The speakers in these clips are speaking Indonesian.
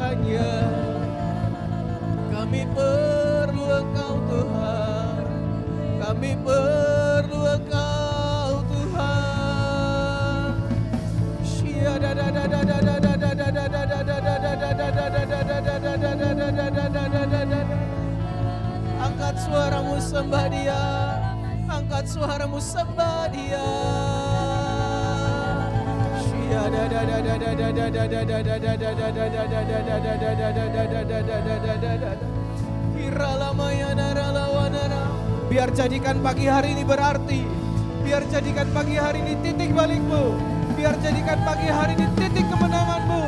hanya. Kami perlu Engkau Tuhan, kami perlu Engkau Tuhan. Angkat suaramu sembah Dia, angkat suaramu sembah Dia. Biar jadikan pagi hari ini berarti, biar jadikan pagi hari ini titik balikmu, biar jadikan pagi hari ini titik kemenanganmu.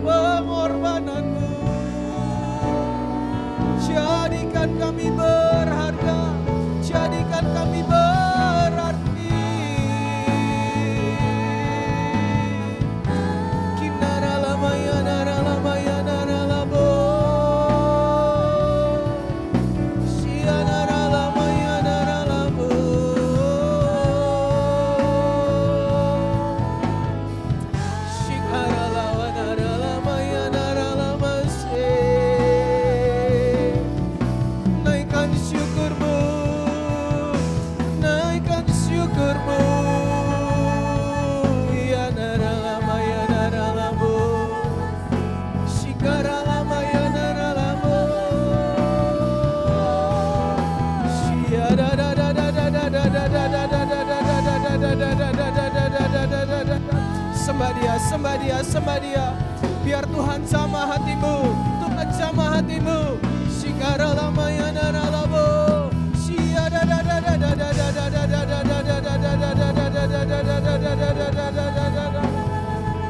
Pengorbananmu jadikan kami berharga, jadikan kami berarti. Sembah Dia, sembah Dia, sembah Dia. Biar Tuhan jamah hatimu, Tuhan jamah hatimu.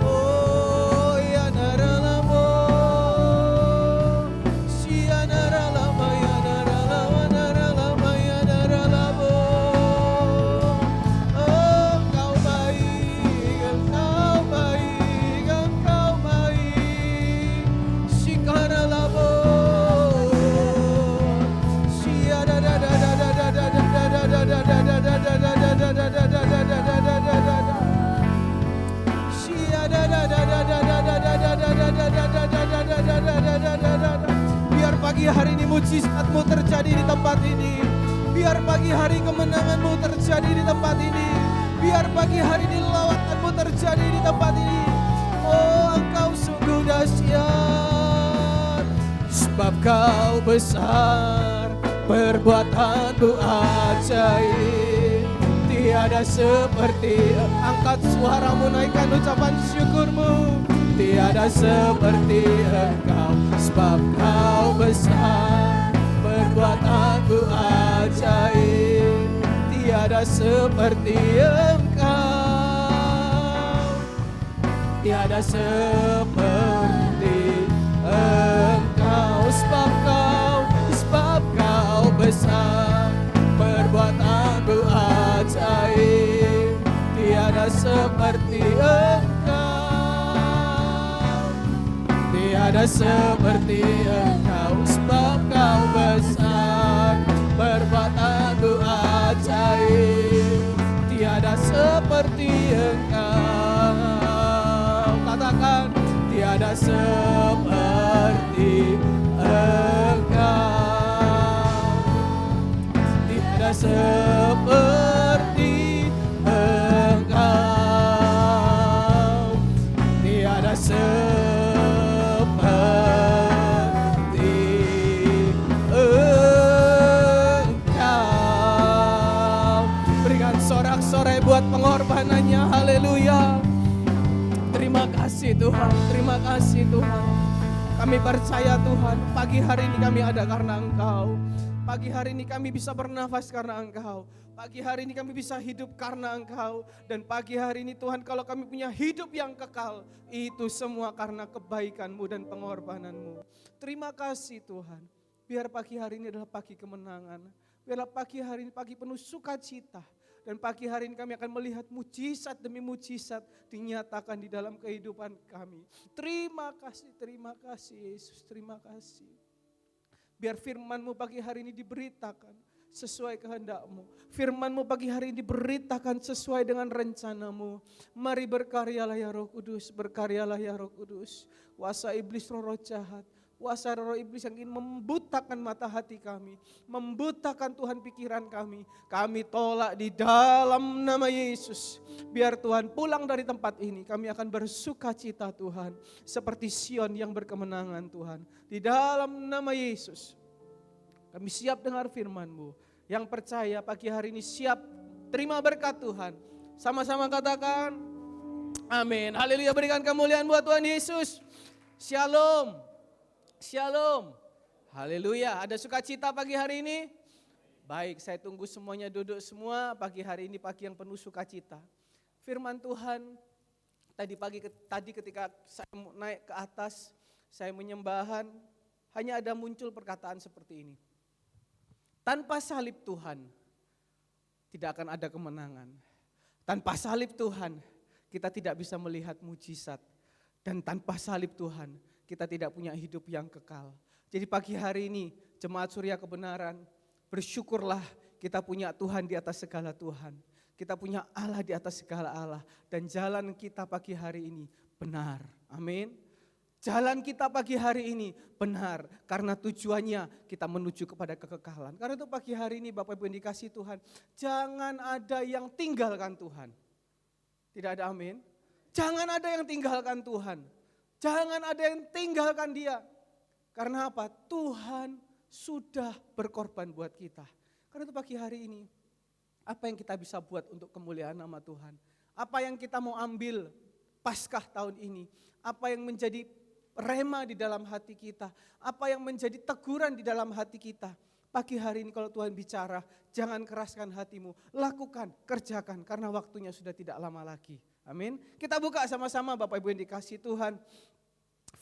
Oh ya naralamo, sia naralama ya naralama naralama ya naralamo. Engkau baik, Engkau baik, Engkau baik. Sikaralamo, sia da da da da da da da da da da da da da da da da. Biar pagi hari ini mujizatmu terjadi di tempat ini. Biar pagi hari kemenanganmu terjadi di tempat ini. Biar pagi hari ini lawatanmu terjadi di tempat ini. Oh, Engkau sungguh dahsyat, sebab Kau besar, perbuatanmu ajaib. Tiada seperti, angkat suaramu, naikkan ucapan syukurmu. Tiada seperti Engkau, sebab Kau besar, perbuatanmu ajaib. Tiada seperti Engkau, tiada seperti Engkau, sebab Kau besar, perbuatanmu ajaib. Tiada seperti Engkau, tiada seperti Engkau, sebab Kau besar, perbuatanmu ajaib. Tiada seperti Engkau, katakan tiada seperti Engkau, tiada seperti Engkau, tiada seperti Engkau. Berikan sorak-sorai buat pengorbanannya, haleluya. Terima kasih Tuhan, terima kasih Tuhan. Kami percaya Tuhan, pagi hari ini kami ada karena Engkau. Pagi hari ini kami bisa bernafas karena Engkau. Pagi hari ini kami bisa hidup karena Engkau. Dan pagi hari ini Tuhan, kalau kami punya hidup yang kekal, itu semua karena kebaikan-Mu dan pengorbanan-Mu. Terima kasih Tuhan. Biar pagi hari ini adalah pagi kemenangan. Biarlah pagi hari ini pagi penuh sukacita. Dan pagi hari ini kami akan melihat mujizat demi mujizat dinyatakan di dalam kehidupan kami. Terima kasih Yesus, terima kasih. Biar firman-Mu pagi hari ini diberitakan sesuai kehendak-Mu. Firman-Mu pagi hari ini diberitakan sesuai dengan rencana-Mu. Mari berkaryalah ya Roh Kudus, berkaryalah ya Roh Kudus. Kuasa iblis, roh jahat, kuasa roh iblis yang ingin membutakan mata hati kami, membutakan Tuhan pikiran kami. Kami tolak di dalam nama Yesus. Biar Tuhan pulang dari tempat ini, kami akan bersuka cita Tuhan. Seperti Sion yang berkemenangan Tuhan. Di dalam nama Yesus. Kami siap dengar firman-Mu. Yang percaya pagi hari ini siap terima berkat Tuhan. Sama-sama katakan amin. Haleluya, berikan kemuliaan buat Tuhan Yesus. Shalom. Shalom. Haleluya, ada sukacita pagi hari ini? Baik, saya tunggu semuanya duduk semua. Pagi hari ini pagi yang penuh sukacita. Firman Tuhan tadi ketika saya naik ke atas, saya menyembahan, hanya ada muncul perkataan seperti ini. Tanpa salib Tuhan, tidak akan ada kemenangan. Tanpa salib Tuhan, kita tidak bisa melihat mujizat. Dan tanpa salib Tuhan, kita tidak punya hidup yang kekal. Jadi pagi hari ini, Jemaat Surya Kebenaran, bersyukurlah kita punya Tuhan di atas segala Tuhan. Kita punya Allah di atas segala Allah. Dan jalan kita pagi hari ini benar. Amin. Jalan kita pagi hari ini benar karena tujuannya kita menuju kepada kekekalan. Karena itu pagi hari ini Bapak Ibu yang dikasihi Tuhan, jangan ada yang tinggalkan Tuhan. Tidak ada amin? Jangan ada yang tinggalkan Tuhan. Jangan ada yang tinggalkan Dia. Karena apa? Tuhan sudah berkorban buat kita. Karena itu pagi hari ini, apa yang kita bisa buat untuk kemuliaan nama Tuhan? Apa yang kita mau ambil Paskah tahun ini? Apa yang menjadi rema di dalam hati kita, apa yang menjadi teguran di dalam hati kita. Pagi hari ini kalau Tuhan bicara, jangan keraskan hatimu, lakukan, kerjakan karena waktunya sudah tidak lama lagi. Amin. Kita buka sama-sama Bapak Ibu yang dikasihi Tuhan.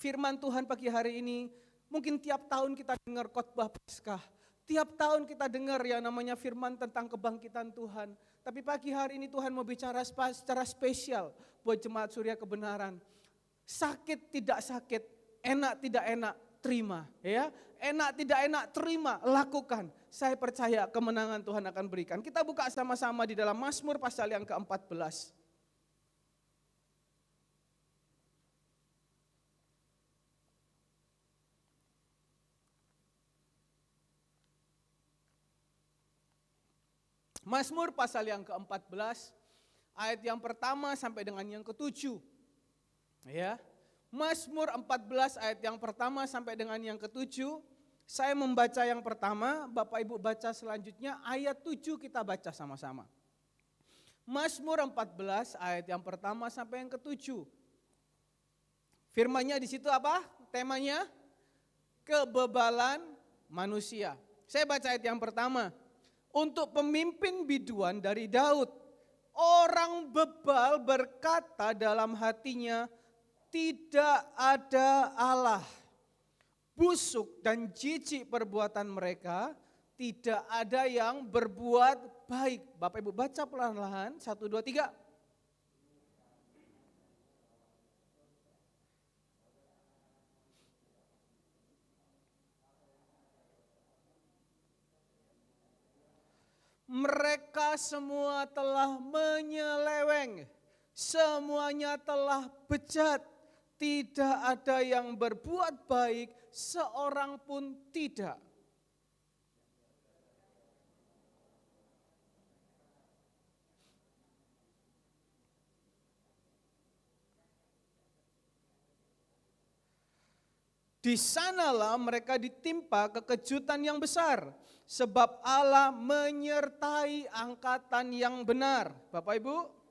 Firman Tuhan pagi hari ini, mungkin tiap tahun kita dengar khotbah Paskah, tiap tahun kita dengar yang namanya firman tentang kebangkitan Tuhan. Tapi pagi hari ini Tuhan mau bicara secara spesial buat Jemaat Surya Kebenaran. Sakit tidak sakit, enak tidak enak, terima. Ya, enak tidak enak, terima, lakukan. Saya percaya kemenangan Tuhan akan berikan. Kita buka sama-sama di dalam Mazmur pasal yang ke-14. Mazmur pasal yang ke-14, ayat yang pertama sampai dengan yang ke-7. Ya, Mazmur 14 ayat yang pertama sampai dengan yang ke-7. Saya membaca yang pertama, Bapak Ibu baca selanjutnya, ayat 7 kita baca sama-sama. Mazmur 14 ayat yang pertama sampai yang ke-7. Firman-Nya di situ apa? Temanya kebebalan manusia. Saya baca ayat yang pertama. Untuk pemimpin biduan dari Daud, orang bebal berkata dalam hatinya, tidak ada Allah. Busuk dan jijik perbuatan mereka, tidak ada yang berbuat baik. Bapak Ibu baca pelan-pelan, 1, 2, 3. Mereka semua telah menyeleweng, semuanya telah bejat. Tidak ada yang berbuat baik, seorang pun tidak. Di sanalah mereka ditimpa kekejutan yang besar, sebab Allah menyertai angkatan yang benar. Bapak Ibu,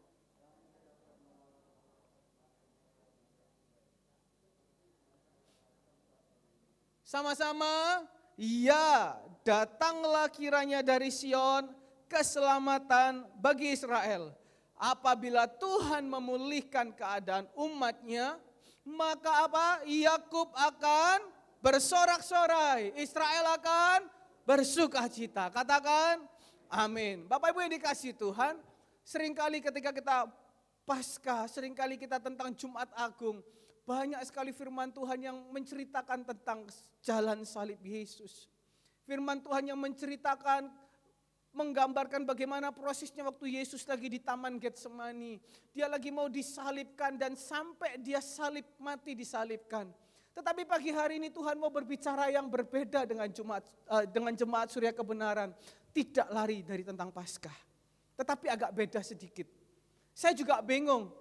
sama-sama, ya, datanglah kiranya dari Sion keselamatan bagi Israel. Apabila Tuhan memulihkan keadaan umatnya, maka apa? Yakub akan bersorak-sorai, Israel akan bersukacita. Katakan, Amin. Bapak Ibu yang dikasihi Tuhan, seringkali ketika kita Paskah, seringkali kita tentang Jumat Agung, banyak sekali firman Tuhan yang menceritakan tentang jalan salib Yesus. Firman Tuhan yang menceritakan, menggambarkan bagaimana prosesnya waktu Yesus lagi di Taman Getsemani. Dia lagi mau disalibkan dan sampai dia salib, mati disalibkan. Tetapi pagi hari ini Tuhan mau berbicara yang berbeda dengan jemaat Surya Kebenaran. Tidak lari dari tentang Paskah, tetapi agak beda sedikit. Saya juga bingung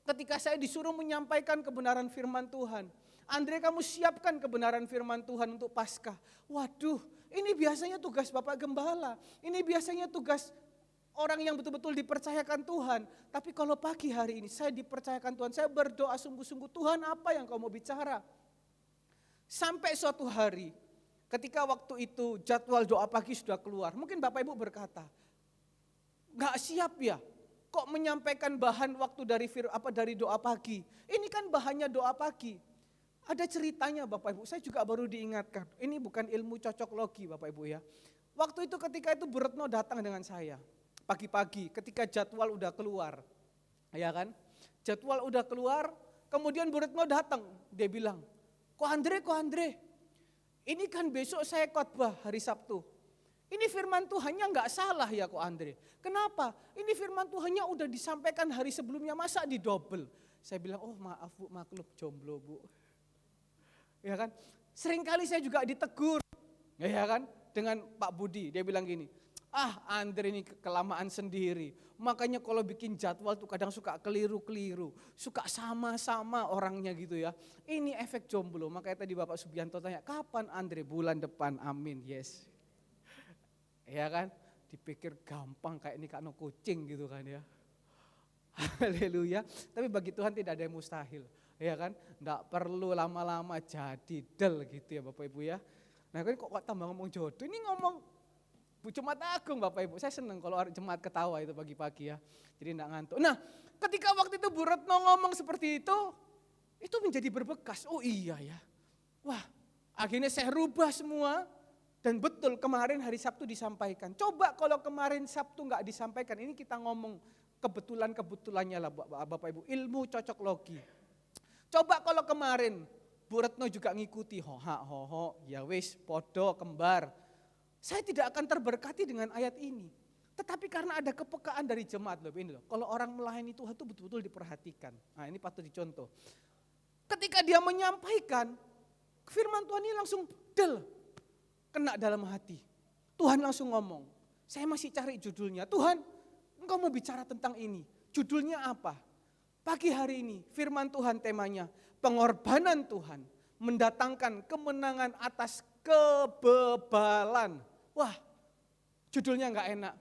ketika saya disuruh menyampaikan kebenaran firman Tuhan. Andre, kamu siapkan kebenaran firman Tuhan untuk Paskah. Waduh, ini biasanya tugas Bapak Gembala. Ini biasanya tugas orang yang betul-betul dipercayakan Tuhan. Tapi kalau pagi hari ini saya dipercayakan Tuhan, saya berdoa sungguh-sungguh, Tuhan apa yang kau mau bicara? Sampai suatu hari, ketika waktu itu jadwal doa pagi sudah keluar, mungkin Bapak Ibu berkata, gak siap ya, kok menyampaikan bahan waktu dari doa pagi. Ini kan bahannya doa pagi. Ada ceritanya Bapak Ibu, saya juga baru diingatkan. Ini bukan ilmu cocok logi Bapak Ibu ya. Waktu itu ketika itu Bu Retno datang dengan saya, pagi-pagi ketika jadwal udah keluar. Ya kan, jadwal udah keluar, kemudian Bu Retno datang, dia bilang, Ko Andre, ini kan besok saya khotbah hari Sabtu. Ini firman Tuhannya nggak salah ya Ko Andre. Kenapa? Ini firman Tuhannya udah disampaikan hari sebelumnya, masa didobel? Saya bilang, oh maaf Bu, maklum jomblo Bu. Ya kan? Seringkali saya juga ditegur, ya kan? Dengan Pak Budi, dia bilang gini, Andre ini kelamaan sendiri. Makanya kalau bikin jadwal tuh kadang suka keliru-keliru. Suka sama-sama orangnya gitu ya. Ini efek jomblo. Makanya tadi Bapak Subianto tanya, kapan Andre? Bulan depan, amin, yes. Ya kan, dipikir gampang kayak ini kano kucing gitu kan ya. Haleluya. Tapi bagi Tuhan tidak ada yang mustahil. Ya kan, enggak perlu lama-lama jadi del gitu ya Bapak Ibu ya. Nah kan kok tambah ngomong jodoh, ini ngomong Bu Jumat Agung Bapak Ibu, saya senang kalau jemaat ketawa itu pagi-pagi ya, jadi enggak ngantuk. Nah ketika waktu itu Bu Retno ngomong seperti itu menjadi berbekas, oh iya ya. Wah akhirnya saya rubah semua dan betul kemarin hari Sabtu disampaikan. Coba kalau kemarin Sabtu enggak disampaikan, ini kita ngomong kebetulannya lah Bapak Ibu, ilmu cocok logi. Coba kalau kemarin Bu Retno juga ngikuti hoho, ya wis, podo, kembar. Saya tidak akan terberkati dengan ayat ini. Tetapi karena ada kepekaan dari jemaat loh, ini loh. Kalau orang melayani Tuhan itu betul-betul diperhatikan. Nah ini patut dicontoh. Ketika dia menyampaikan, firman Tuhan ini langsung kena dalam hati. Tuhan langsung ngomong, saya masih cari judulnya. Tuhan, engkau mau bicara tentang ini. Judulnya apa? Pagi hari ini firman Tuhan temanya pengorbanan Tuhan mendatangkan kemenangan atas kebebalan. Wah judulnya gak enak.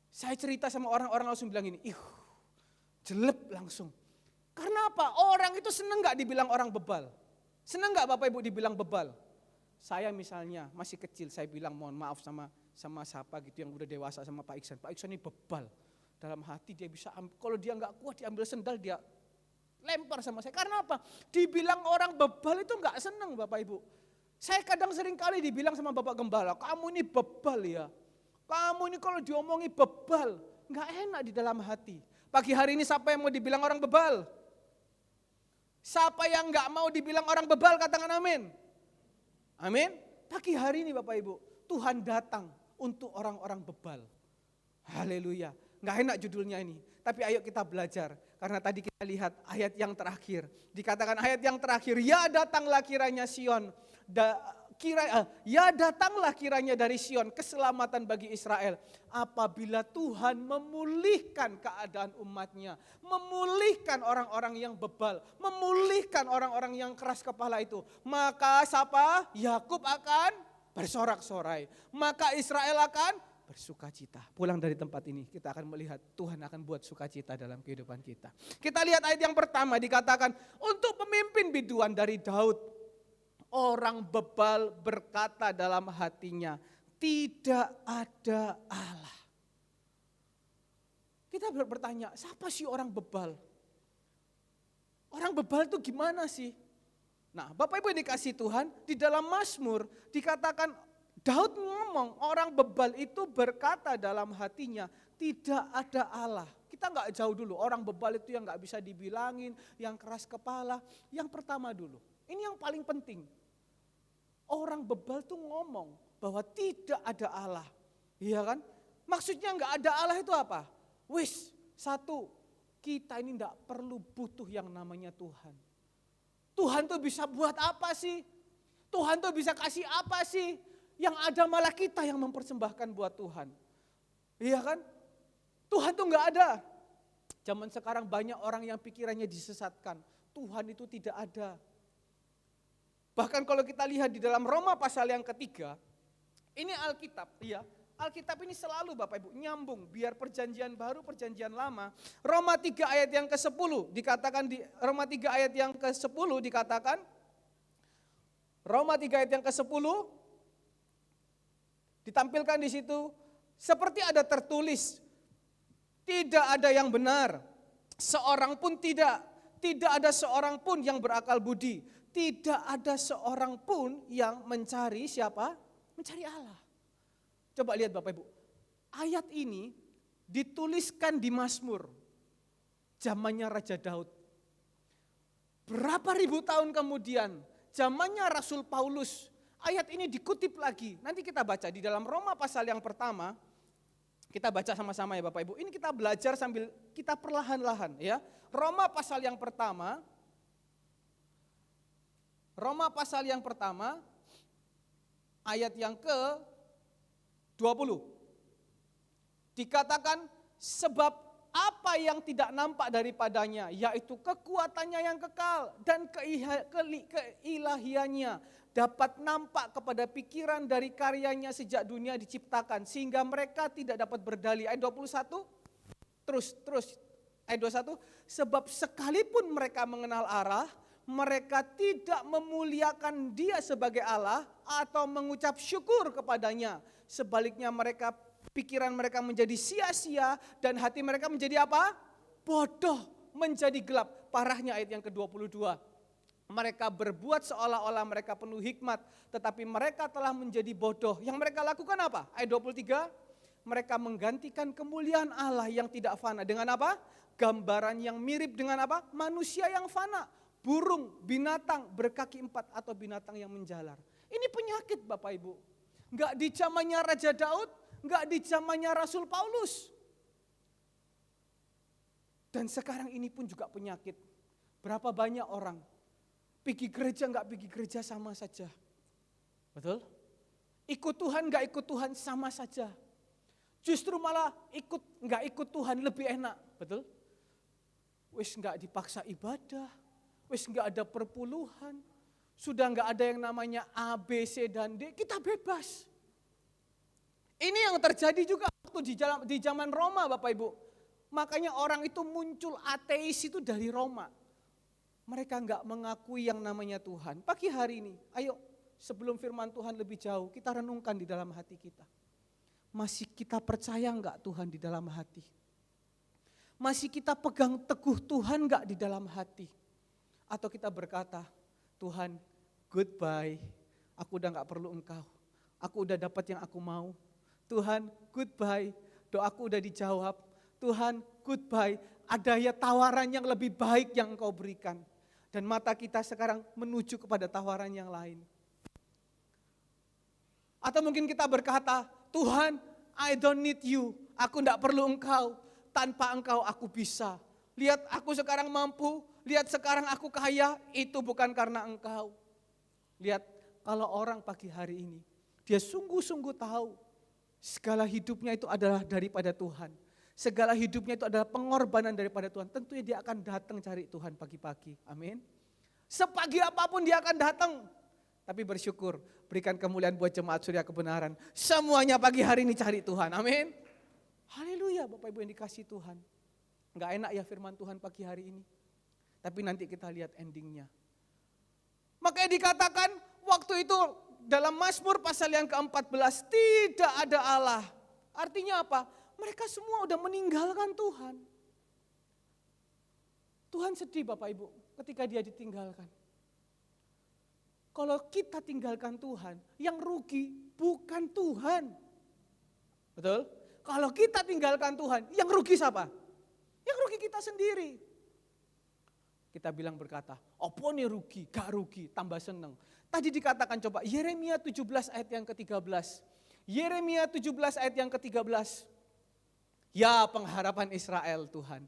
Saya cerita sama orang-orang langsung bilang ini, jelek langsung. Karena apa? Orang itu seneng gak dibilang orang bebal? Seneng gak Bapak Ibu dibilang bebal? Saya misalnya masih kecil saya bilang mohon maaf sama siapa gitu yang udah dewasa sama Pak Iksan. Pak Iksan ini bebal. Dalam hati dia bisa, kalau dia gak kuat diambil sendal dia lempar sama saya. Karena apa? Dibilang orang bebal itu gak seneng Bapak Ibu. Saya kadang sering kali dibilang sama Bapak Gembala, kamu ini bebal ya. Kamu ini kalau diomongi bebal, gak enak di dalam hati. Pagi hari ini siapa yang mau dibilang orang bebal? Siapa yang gak mau dibilang orang bebal, katakan amin. Amin. Pagi hari ini Bapak Ibu, Tuhan datang untuk orang-orang bebal. Haleluya. Gak enak judulnya ini, tapi ayo kita belajar. Karena tadi kita lihat ayat yang terakhir. Dikatakan ayat yang terakhir, ya datanglah kiranya Sion. Ya datanglah kiranya dari Sion keselamatan bagi Israel. Apabila Tuhan memulihkan keadaan umatnya. Memulihkan orang-orang yang bebal. Memulihkan orang-orang yang keras kepala itu. Maka siapa? Yakub akan bersorak-sorai. Maka Israel akan bersukacita. Pulang dari tempat ini kita akan melihat Tuhan akan buat sukacita dalam kehidupan kita. Kita lihat ayat yang pertama dikatakan untuk pemimpin biduan dari Daud. Orang bebal berkata dalam hatinya tidak ada Allah. Kita bertanya siapa sih orang bebal? Orang bebal itu gimana sih? Nah Bapak Ibu yang dikasih Tuhan di dalam Mazmur dikatakan Daud ngomong, orang bebal itu berkata dalam hatinya, tidak ada Allah. Kita nggak jauh dulu, orang bebal itu yang nggak bisa dibilangin, yang keras kepala. Yang pertama dulu, ini yang paling penting. Orang bebal tuh ngomong bahwa tidak ada Allah. Iya kan? Maksudnya nggak ada Allah itu apa? Wis, satu, kita ini nggak perlu butuh yang namanya Tuhan. Tuhan tuh bisa buat apa sih? Tuhan tuh bisa kasih apa sih? Yang ada malah kita yang mempersembahkan buat Tuhan. Iya kan? Tuhan tuh nggak ada. Zaman sekarang banyak orang yang pikirannya disesatkan. Tuhan itu tidak ada. Bahkan kalau kita lihat di dalam Roma pasal yang ketiga, ini Alkitab, ya. Alkitab ini selalu Bapak Ibu nyambung, biar perjanjian baru, perjanjian lama. Roma 3 ayat yang ke-10 dikatakan di Roma 3 ayat yang ke-10 dikatakan, Roma 3 ayat yang ke-10 ditampilkan di situ, seperti ada tertulis, tidak ada yang benar, seorang pun tidak ada seorang pun yang berakal budi, tidak ada seorang pun yang mencari siapa? Mencari Allah. Coba lihat Bapak Ibu, ayat ini dituliskan di Mazmur, zamannya Raja Daud. Berapa ribu tahun kemudian, zamannya Rasul Paulus, ayat ini dikutip lagi. Nanti kita baca di dalam Roma pasal yang pertama, kita baca sama-sama ya Bapak Ibu. Ini kita belajar sambil kita perlahan-lahan ya. Roma pasal yang pertama, ayat yang ke-20. Dikatakan sebab apa yang tidak nampak daripadanya, yaitu kekuatannya yang kekal dan keilahiannya dapat nampak kepada pikiran dari karyanya sejak dunia diciptakan, sehingga mereka tidak dapat berdalih. Ayat 21, terus ayat 21, sebab sekalipun mereka mengenal arah, mereka tidak memuliakan Dia sebagai Allah atau mengucap syukur kepadanya. Sebaliknya pikiran mereka menjadi sia-sia dan hati mereka menjadi apa? Bodoh, menjadi gelap. Parahnya ayat yang ke-22. Mereka berbuat seolah-olah mereka penuh hikmat, tetapi mereka telah menjadi bodoh. Yang mereka lakukan apa? Ayat 23, mereka menggantikan kemuliaan Allah yang tidak fana dengan apa? Gambaran yang mirip dengan apa? Manusia yang fana, burung, binatang berkaki 4 atau binatang yang menjalar. Ini penyakit Bapak Ibu. Enggak di zamannya Raja Daud, enggak di zamannya Rasul Paulus. Dan sekarang ini pun juga penyakit. Berapa banyak orang pergi gereja enggak pergi gereja sama saja. Betul? Ikut Tuhan enggak ikut Tuhan sama saja. Justru malah enggak ikut Tuhan lebih enak. Betul? Wis enggak dipaksa ibadah. Wis enggak ada perpuluhan. Sudah enggak ada yang namanya A, B, C, dan D. Kita bebas. Ini yang terjadi juga waktu di zaman Roma Bapak Ibu. Makanya orang itu muncul ateis itu dari Roma. Mereka enggak mengakui yang namanya Tuhan. Pagi hari ini, ayo sebelum firman Tuhan lebih jauh, kita renungkan di dalam hati kita. Masih kita percaya enggak Tuhan di dalam hati? Masih kita pegang teguh Tuhan enggak di dalam hati? Atau kita berkata, Tuhan goodbye, aku udah enggak perlu Engkau. Aku udah dapat yang aku mau. Tuhan goodbye, doaku udah dijawab. Tuhan goodbye, ada ya tawaran yang lebih baik yang Engkau berikan. Dan mata kita sekarang menuju kepada tawaran yang lain. Atau mungkin kita berkata, Tuhan I don't need you, aku enggak perlu Engkau. Tanpa Engkau aku bisa. Lihat aku sekarang mampu, lihat sekarang aku kaya, itu bukan karena Engkau. Lihat kalau orang pagi hari ini, dia sungguh-sungguh tahu segala hidupnya itu adalah daripada Tuhan. Segala hidupnya itu adalah pengorbanan daripada Tuhan. Tentunya dia akan datang cari Tuhan pagi-pagi. Amin. Sepagi apapun dia akan datang. Tapi bersyukur, berikan kemuliaan buat jemaat Surya Kebenaran. Semuanya pagi hari ini cari Tuhan. Amin. Haleluya Bapak Ibu yang dikasih Tuhan. Enggak enak ya firman Tuhan pagi hari ini. Tapi nanti kita lihat endingnya. Makanya dikatakan waktu itu dalam Mazmur pasal yang ke-14 tidak ada Allah. Artinya apa? Mereka semua udah meninggalkan Tuhan. Tuhan sedih Bapak Ibu ketika dia ditinggalkan. Kalau kita tinggalkan Tuhan, yang rugi bukan Tuhan. Betul? Kalau kita tinggalkan Tuhan, yang rugi siapa? Yang rugi kita sendiri. Kita bilang berkata, apa nih rugi? Gak rugi, tambah seneng. Tadi dikatakan coba, Yeremia 17 ayat yang ke-13. Yeremia 17 ayat yang ke-13. Ya pengharapan Israel Tuhan.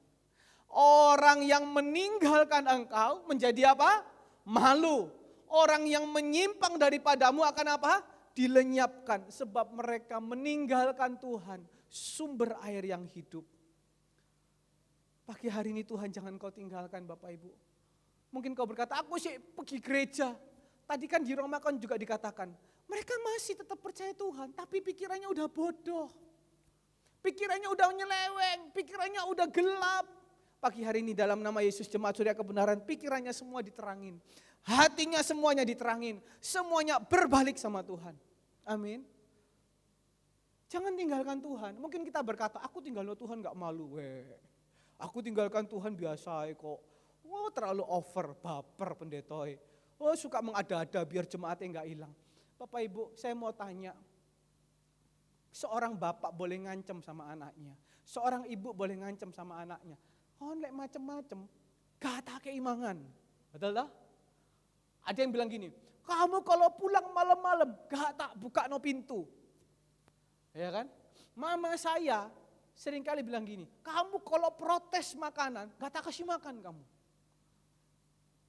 Orang yang meninggalkan engkau menjadi apa? Malu. Orang yang menyimpang daripadamu akan apa? Dilenyapkan. Sebab mereka meninggalkan Tuhan, sumber air yang hidup. Pagi hari ini Tuhan jangan kau tinggalkan Bapak Ibu. Mungkin kau berkata, aku sih pergi gereja. Tadi kan di Roma kan juga dikatakan, mereka masih tetap percaya Tuhan, tapi pikirannya udah bodoh. Pikirannya udah nyeleweng, pikirannya udah gelap. Pagi hari ini dalam nama Yesus Jemaat Surya Kebenaran, pikirannya semua diterangin. Hatinya semuanya diterangin, semuanya berbalik sama Tuhan. Amin. Jangan tinggalkan Tuhan. Mungkin kita berkata, aku tinggalkan Tuhan gak malu. Aku tinggalkan Tuhan biasa kok. Oh terlalu over, baper pendetoi. Oh suka mengada-ada biar jemaatnya gak hilang. Bapak Ibu saya mau tanya. Seorang bapak boleh ngancam sama anaknya. Seorang ibu boleh ngancam sama anaknya. Oh lek macem-macem, gak tak keimangan. Betul tak? Ada yang bilang gini, kamu kalau pulang malam-malam gak tak buka no pintu. Ya kan? Mama saya seringkali bilang gini, kamu kalau protes makanan, gak tak kasih makan kamu.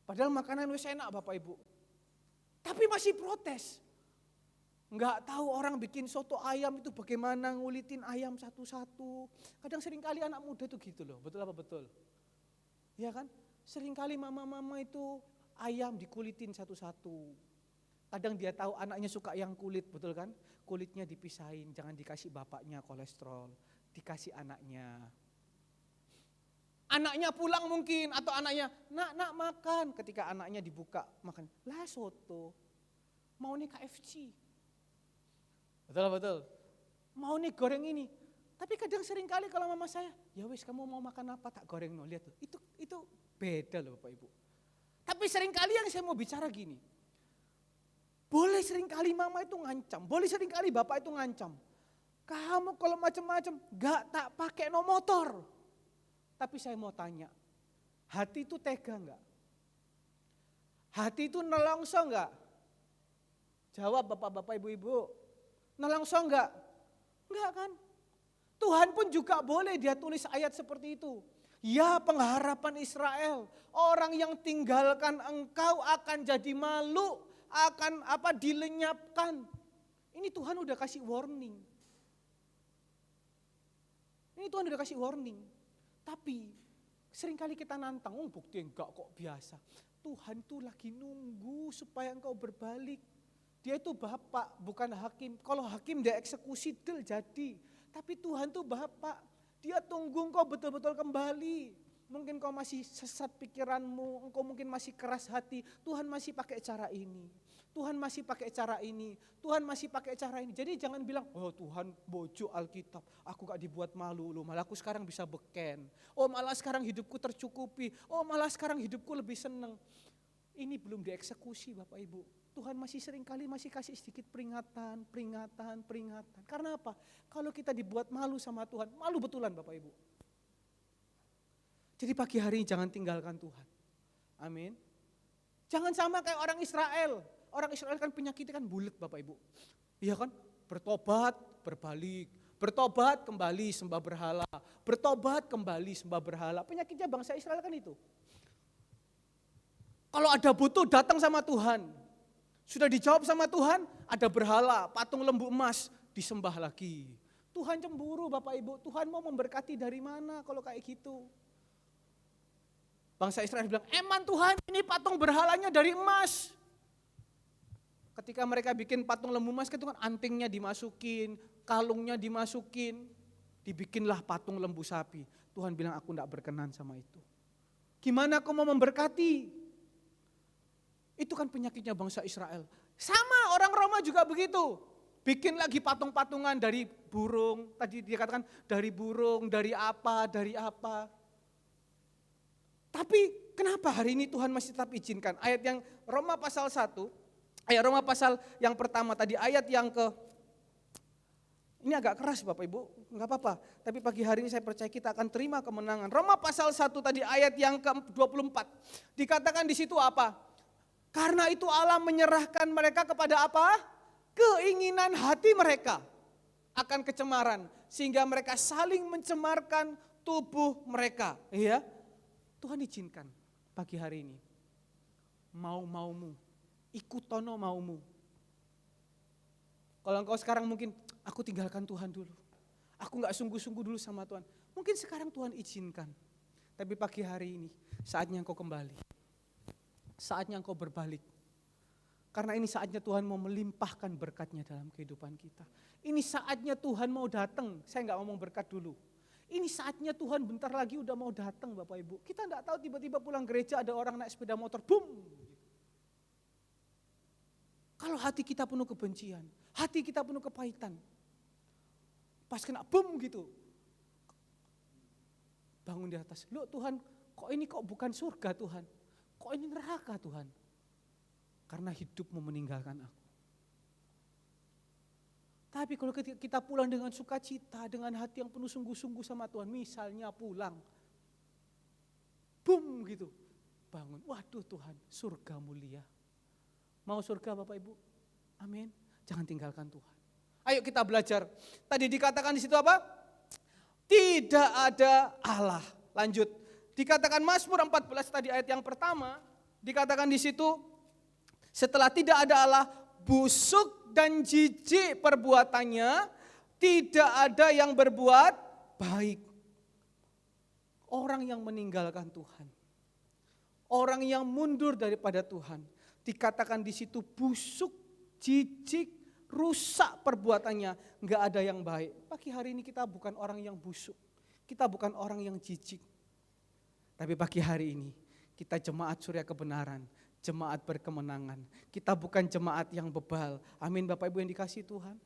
Padahal makanan wis enak Bapak Ibu. Tapi masih protes. Enggak tahu orang bikin soto ayam itu bagaimana ngulitin ayam satu-satu. Kadang seringkali anak muda itu gitu loh, betul apa betul? Ya kan? Seringkali mama-mama itu ayam dikulitin satu-satu. Kadang dia tahu anaknya suka yang kulit, betul kan? Kulitnya dipisahin, jangan dikasih bapaknya kolesterol. Dikasih anaknya. Anaknya pulang mungkin atau anaknya, nak makan. Ketika anaknya dibuka makan, lah soto, mau nih KFC. Betul. Mau nih goreng ini. Tapi kadang sering kali kalau mama saya, ya wis kamu mau makan apa tak goreng no, lihat tuh. Itu beda loh Bapak Ibu. Tapi sering kali yang saya mau bicara gini. Boleh sering kali mama itu ngancam, boleh sering kali bapak itu ngancam. Kamu kalau macam-macam gak tak pakai no motor. Tapi saya mau tanya, hati itu tega gak? Hati itu nelongso gak? Jawab bapak-bapak ibu-ibu, nelongso gak? Enggak kan? Tuhan pun juga boleh dia tulis ayat seperti itu. Ya pengharapan Israel, orang yang tinggalkan engkau akan jadi malu, akan dilenyapkan. Ini Tuhan udah kasih warning. Ini Tuhan udah kasih warning. Tapi seringkali kita nantang, bukti enggak kok biasa. Tuhan tuh lagi nunggu supaya engkau berbalik. Dia itu Bapak bukan hakim. Kalau hakim dia eksekusi del jadi. Tapi Tuhan tuh Bapak. Dia tunggu engkau betul-betul kembali. Mungkin kau masih sesat pikiranmu, engkau mungkin masih keras hati. Tuhan masih pakai cara ini. Tuhan masih pakai cara ini, Tuhan masih pakai cara ini. Jadi jangan bilang, oh Tuhan bojo Alkitab, aku gak dibuat malu loh, malah aku sekarang bisa beken. Oh malah sekarang hidupku tercukupi, oh malah sekarang hidupku lebih seneng. Ini belum dieksekusi Bapak Ibu. Tuhan masih seringkali masih kasih sedikit peringatan. Karena apa? Kalau kita dibuat malu sama Tuhan, malu betulan Bapak Ibu. Jadi pagi hari ini jangan tinggalkan Tuhan. Amin. Jangan sama kayak orang Israel. Orang Israel kan penyakitnya kan bulet Bapak Ibu. Iya kan? Bertobat, berbalik. Bertobat kembali sembah berhala. Bertobat kembali sembah berhala. Penyakitnya bangsa Israel kan itu. Kalau ada butuh datang sama Tuhan. Sudah dijawab sama Tuhan, ada berhala, patung lembu emas, disembah lagi. Tuhan cemburu Bapak Ibu. Tuhan mau memberkati dari mana kalau kayak gitu? Bangsa Israel bilang, eman Tuhan ini patung berhalanya dari emas. Ketika mereka bikin patung lembu emas, itu kan antingnya dimasukin, kalungnya dimasukin, dibikinlah patung lembu sapi. Tuhan bilang aku tidak berkenan sama itu. Gimana kau mau memberkati? Itu kan penyakitnya bangsa Israel. Sama orang Roma juga begitu. Bikin lagi patung-patungan dari burung, tadi dikatakan dari burung, dari apa. Tapi kenapa hari ini Tuhan masih tetap izinkan? Ayat yang Roma pasal 1, ayat Roma pasal yang pertama tadi, ayat yang Ini agak keras Bapak Ibu, enggak apa-apa. Tapi pagi hari ini saya percaya kita akan terima kemenangan. Roma pasal 1 tadi ayat yang ke-24. Dikatakan di situ apa? Karena itu Allah menyerahkan mereka kepada apa? Keinginan hati mereka akan kecemaran. Sehingga mereka saling mencemarkan tubuh mereka. Iya. Tuhan izinkan pagi hari ini. Mau-maumu, ikutono maumu. Kalau engkau sekarang mungkin, aku tinggalkan Tuhan dulu. Aku gak sungguh-sungguh dulu sama Tuhan. Mungkin sekarang Tuhan izinkan. Tapi pagi hari ini, saatnya engkau kembali. Saatnya engkau berbalik. Karena ini saatnya Tuhan mau melimpahkan berkat-Nya dalam kehidupan kita. Ini saatnya Tuhan mau datang. Saya gak ngomong berkat dulu. Ini saatnya Tuhan bentar lagi udah mau datang Bapak Ibu. Kita gak tahu tiba-tiba pulang gereja ada orang naik sepeda motor, boom. Kalau hati kita penuh kebencian, hati kita penuh kepahitan, pas kena boom gitu, bangun di atas. Loh Tuhan, kok ini kok bukan surga Tuhan? Kok ini neraka Tuhan? Karena hidupmu meninggalkan aku. Tapi kalau kita pulang dengan sukacita, dengan hati yang penuh sungguh-sungguh sama Tuhan, misalnya pulang, boom gitu, bangun. Waduh Tuhan, surga mulia. Mau surga Bapak Ibu? Amin. Jangan tinggalkan Tuhan. Ayo kita belajar. Tadi dikatakan di situ apa? Tidak ada Allah. Lanjut. Dikatakan Mazmur 14 tadi ayat yang pertama, dikatakan di situ setelah tidak ada Allah, busuk dan jijik perbuatannya, tidak ada yang berbuat baik. Orang yang meninggalkan Tuhan, orang yang mundur daripada Tuhan, dikatakan di situ busuk, jijik, rusak perbuatannya, enggak ada yang baik. Pagi hari ini kita bukan orang yang busuk, kita bukan orang yang jijik. Tapi pagi hari ini kita jemaat Surya Kebenaran, jemaat berkemenangan. Kita bukan jemaat yang bebal. Amin Bapak Ibu yang dikasihi Tuhan.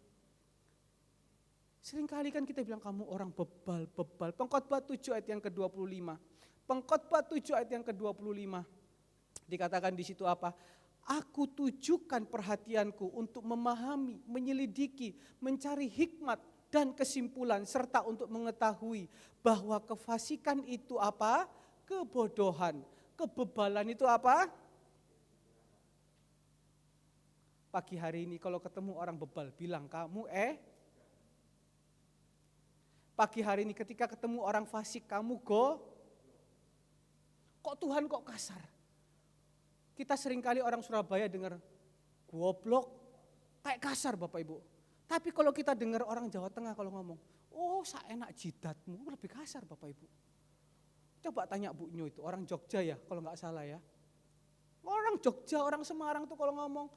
Seringkali kan kita bilang kamu orang bebal. Pengkhotbah 7 ayat yang ke-25. Pengkhotbah 7 ayat yang ke-25. Dikatakan di situ apa? Aku tujukan perhatianku untuk memahami, menyelidiki, mencari hikmat dan kesimpulan serta untuk mengetahui bahwa kefasikan itu apa? Kebodohan. Kebebalan itu apa? Pagi hari ini kalau ketemu orang bebal bilang kamu Pagi hari ini ketika ketemu orang fasik kamu kok Tuhan kok kasar? Kita seringkali orang Surabaya dengar goblok, kayak kasar Bapak Ibu. Tapi kalau kita dengar orang Jawa Tengah kalau ngomong, oh saenak jidatmu, lebih kasar Bapak Ibu. Coba tanya Bu Nyo itu, orang Jogja ya kalau nggak salah ya. Orang Jogja, orang Semarang tuh kalau ngomong,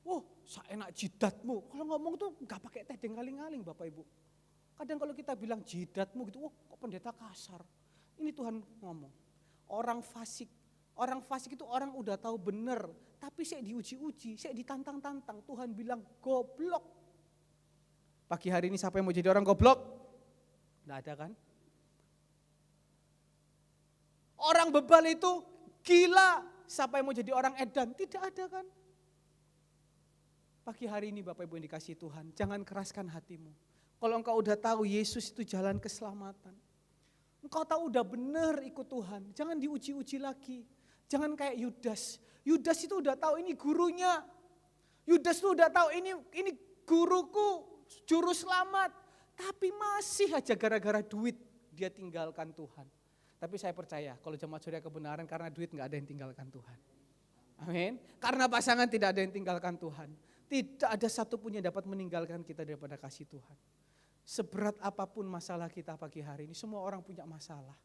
oh saenak jidatmu. Kalau ngomong tuh nggak pakai tedeng ngaling-ngaling Bapak Ibu. Kadang kalau kita bilang jidatmu gitu, oh kok pendeta kasar. Ini Tuhan ngomong, orang fasik itu orang udah tahu benar, tapi saya diuji-uji, saya ditantang-tantang. Tuhan bilang goblok. Pagi hari ini siapa yang mau jadi orang goblok? Nggak ada kan? Orang bebal itu gila, siapa yang mau jadi orang edan? Tidak ada kan? Pagi hari ini Bapak Ibu yang dikasihi Tuhan, jangan keraskan hatimu. Kalau engkau udah tahu Yesus itu jalan keselamatan, engkau tahu udah benar ikut Tuhan, jangan diuji-uji lagi. Jangan kayak Yudas. Yudas itu udah tahu ini gurunya. Yudas itu udah tahu ini guruku, juru selamat. Tapi masih aja gara-gara duit dia tinggalkan Tuhan. Tapi saya percaya kalau jemaat Surya Kebenaran karena duit gak ada yang tinggalkan Tuhan. Amin. Karena pasangan tidak ada yang tinggalkan Tuhan. Tidak ada satupun yang dapat meninggalkan kita daripada kasih Tuhan. Seberat apapun masalah kita pagi hari ini, semua orang punya masalah.